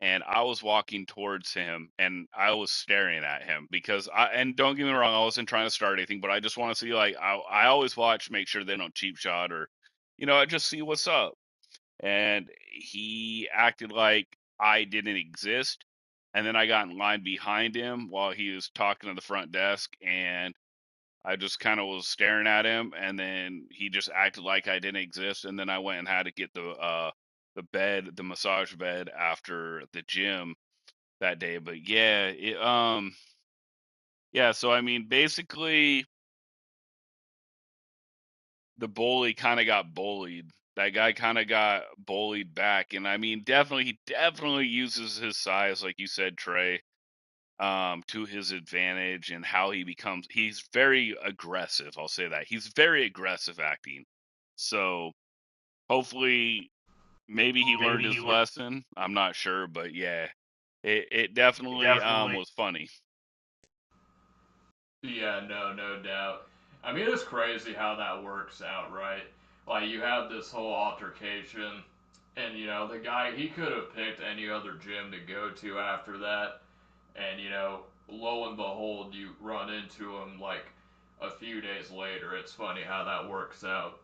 A: and I was walking towards him, and I was staring at him because and don't get me wrong, I wasn't trying to start anything, but I just want to see, like, I always watch, make sure they don't cheap shot, or I just see what's up. And he acted like I didn't exist, and then I got in line behind him while he was talking to the front desk, and I just kind of was staring at him, and then he just acted like I didn't exist, and then I went and had to get the massage bed after the gym that day. But yeah, yeah. So I mean, basically, the bully kind of got bullied. That guy kind of got bullied back, and I mean, he definitely uses his size, like you said, Trey, to his advantage, and how he's very aggressive. I'll say that he's very aggressive acting. So hopefully, maybe he learned
B: Maybe
A: his
B: he learned.
A: lesson. I'm not sure, but yeah, it definitely
B: Definitely.
A: was funny.
B: Yeah, no doubt. I mean, it's crazy how that works out, right? Like, you have this whole altercation, and, the guy, he could have picked any other gym to go to after that, and, lo and behold, you run into him, like, a few days later. It's funny how that works out.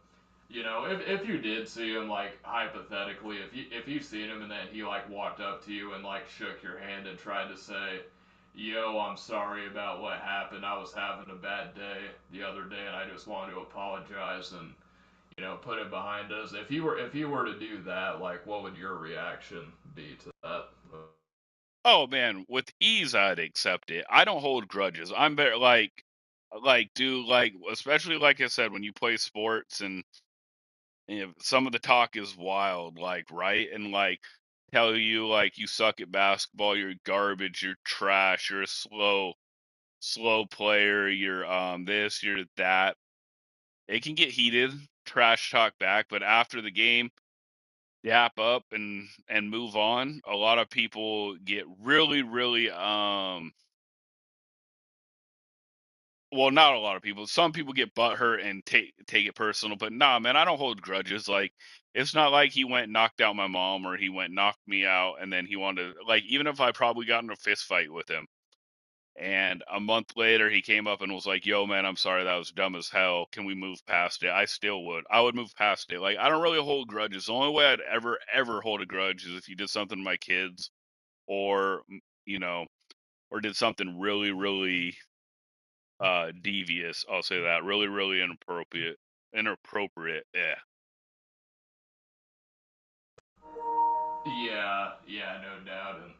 B: If you did see him, like, hypothetically, if you seen him and then he, like, walked up to you and, like, shook your hand and tried to say, yo, I'm sorry about what happened. I was having a bad day the other day, and I just wanted to apologize and put it behind us. If you were to do that, like, what would your reaction be to that?
A: Oh man, with ease I'd accept it. I don't hold grudges. I'm very dude, like, especially like I said, when you play sports, and some of the talk is wild, like, right, and like tell you like you suck at basketball, you're garbage, you're trash, you're a slow player, you're this, you're that. It can get heated, trash talk back, but after the game, dap up and move on. A lot of people get really well, not a lot of people. Some people get butthurt and take it personal, but nah, man, I don't hold grudges. Like, it's not like he went and knocked out my mom, or he went and knocked me out, and then he wanted to, like, even if I probably got in a fist fight with him, and a month later he came up and was like, "Yo, man, I'm sorry, that was dumb as hell. Can we move past it?" I still would. I would move past it. Like, I don't really hold grudges. The only way I'd ever hold a grudge is if you did something to my kids, or you know, or did something really devious. I'll say that, really inappropriate. Yeah.
B: Yeah, no doubt. And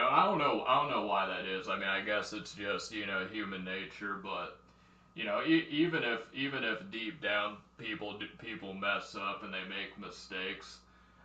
B: I don't know why that is. I mean, I guess it's just human nature, but even if deep down people mess up and they make mistakes,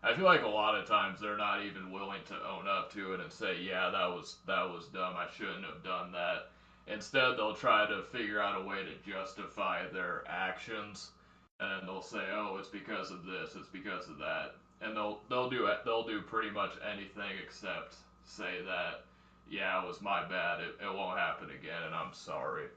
B: I feel like a lot of times they're not even willing to own up to it and say, yeah, that was dumb. I shouldn't have done that. Instead, they'll try to figure out a way to justify their actions, and they'll say, oh, it's because of this, it's because of that, and they'll do pretty much anything except say that, yeah, it was my bad. It won't happen again, and I'm sorry.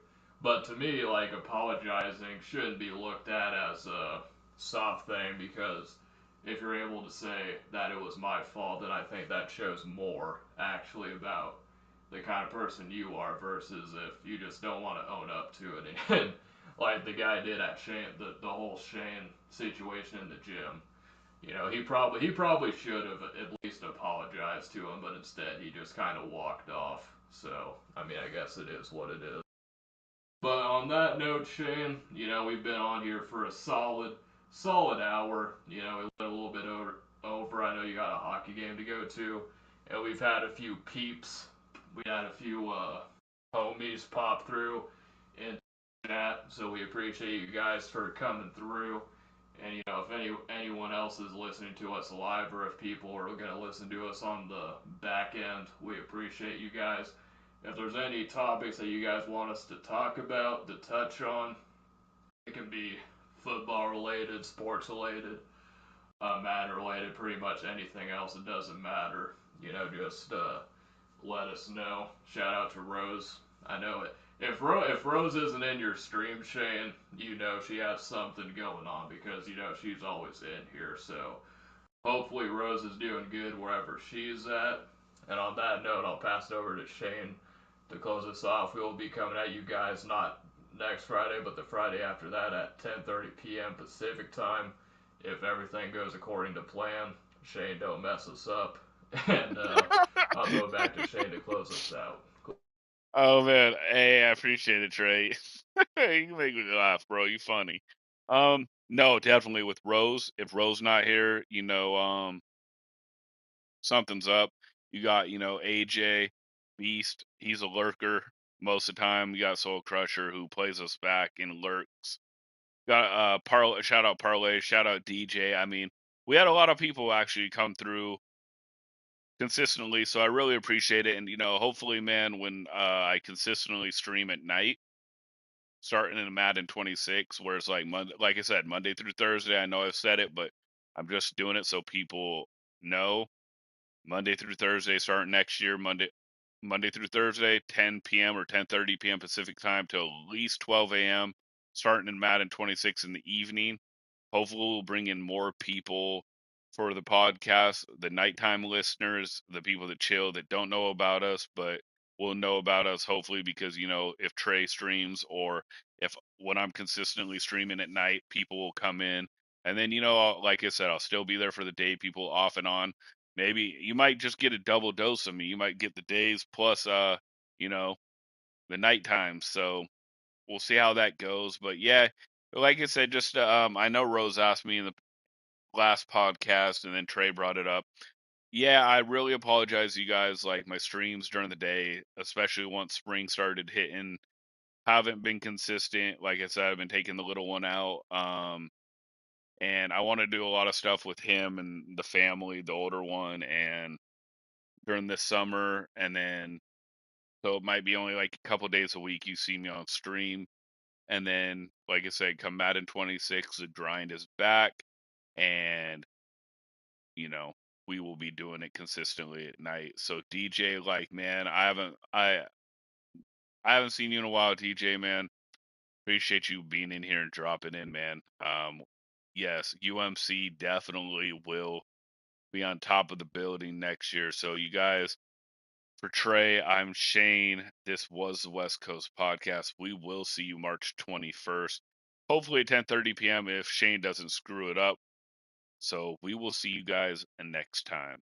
B: But to me, like, apologizing shouldn't be looked at as a soft thing, because if you're able to say that it was my fault, then I think that shows more actually about the kind of person you are versus if you just don't want to own up to it. And like the guy did at Shane, the whole Shane situation in the gym. He probably should have at least apologized to him, but instead he just kind of walked off. So I mean, I guess it is what it is. But on that note, Shane, we've been on here for a solid hour. We went a little bit over. I know you got a hockey game to go to, and we've had a few peeps. We had a few homies pop through in chat, so we appreciate you guys for coming through. And if anyone else is listening to us live, or if people are going to listen to us on the back end, we appreciate you guys. If there's any topics that you guys want us to talk about, to touch on, it can be football related, sports related, matter related, pretty much anything else. It doesn't matter. Just let us know. Shout out to Rose. I know it. If Rose isn't in your stream, Shane, she has something going on, because she's always in here. So hopefully Rose is doing good wherever she's at. And on that note, I'll pass it over to Shane to close us off. We will be coming at you guys not next Friday, but the Friday after that at 10:30 p.m. Pacific time. If everything goes according to plan, Shane don't mess us up, and I'll throw it back to Shane to close us out.
A: Oh man, hey, I appreciate it, Trey. You make me laugh, bro. You funny. No, definitely with Rose. If Rose not here, something's up. You got, AJ Beast. He's a lurker most of the time. You got Soul Crusher who plays us back and lurks. Got shout out Parlay, shout out DJ. I mean, we had a lot of people actually come through consistently, so I really appreciate it. And hopefully, man, when I consistently stream at night, starting in Madden 26, where it's like Monday, like I said, Monday through Thursday. I know I've said it, but I'm just doing it so people know. Monday through Thursday, starting next year, Monday through Thursday, 10 p.m. or 10:30 p.m. Pacific time to at least 12 a.m. Starting in Madden 26 in the evening. Hopefully, we'll bring in more people for the podcast, the nighttime listeners, the people that chill that don't know about us, but will know about us hopefully because, if Trey streams or if when I'm consistently streaming at night, people will come in. And then, like I said, I'll still be there for the day people off and on. Maybe you might just get a double dose of me. You might get the days plus, you know, the night times. So we'll see how that goes. But yeah, like I said, just I know Rose asked me in the last podcast, and then Trey brought it up. Yeah, I really apologize, you guys. Like my streams during the day, especially once spring started hitting, haven't been consistent. Like I said, I've been taking the little one out, and I want to do a lot of stuff with him and the family, the older one, and during this summer, and then so it might be only like a couple days a week you see me on stream. And then, like I said, come Madden 26, the grind is back, and you know we will be doing it consistently at night. So DJ, like man, I haven't seen you in a while, DJ man. Appreciate you being in here and dropping in, man. Yes, UMC definitely will be on top of the building next year. So you guys, for Trey, I'm Shane. This was the West Coast Podcast. We will see you March 21st, hopefully at 10:30 p.m. if Shane doesn't screw it up. So we will see you guys next time.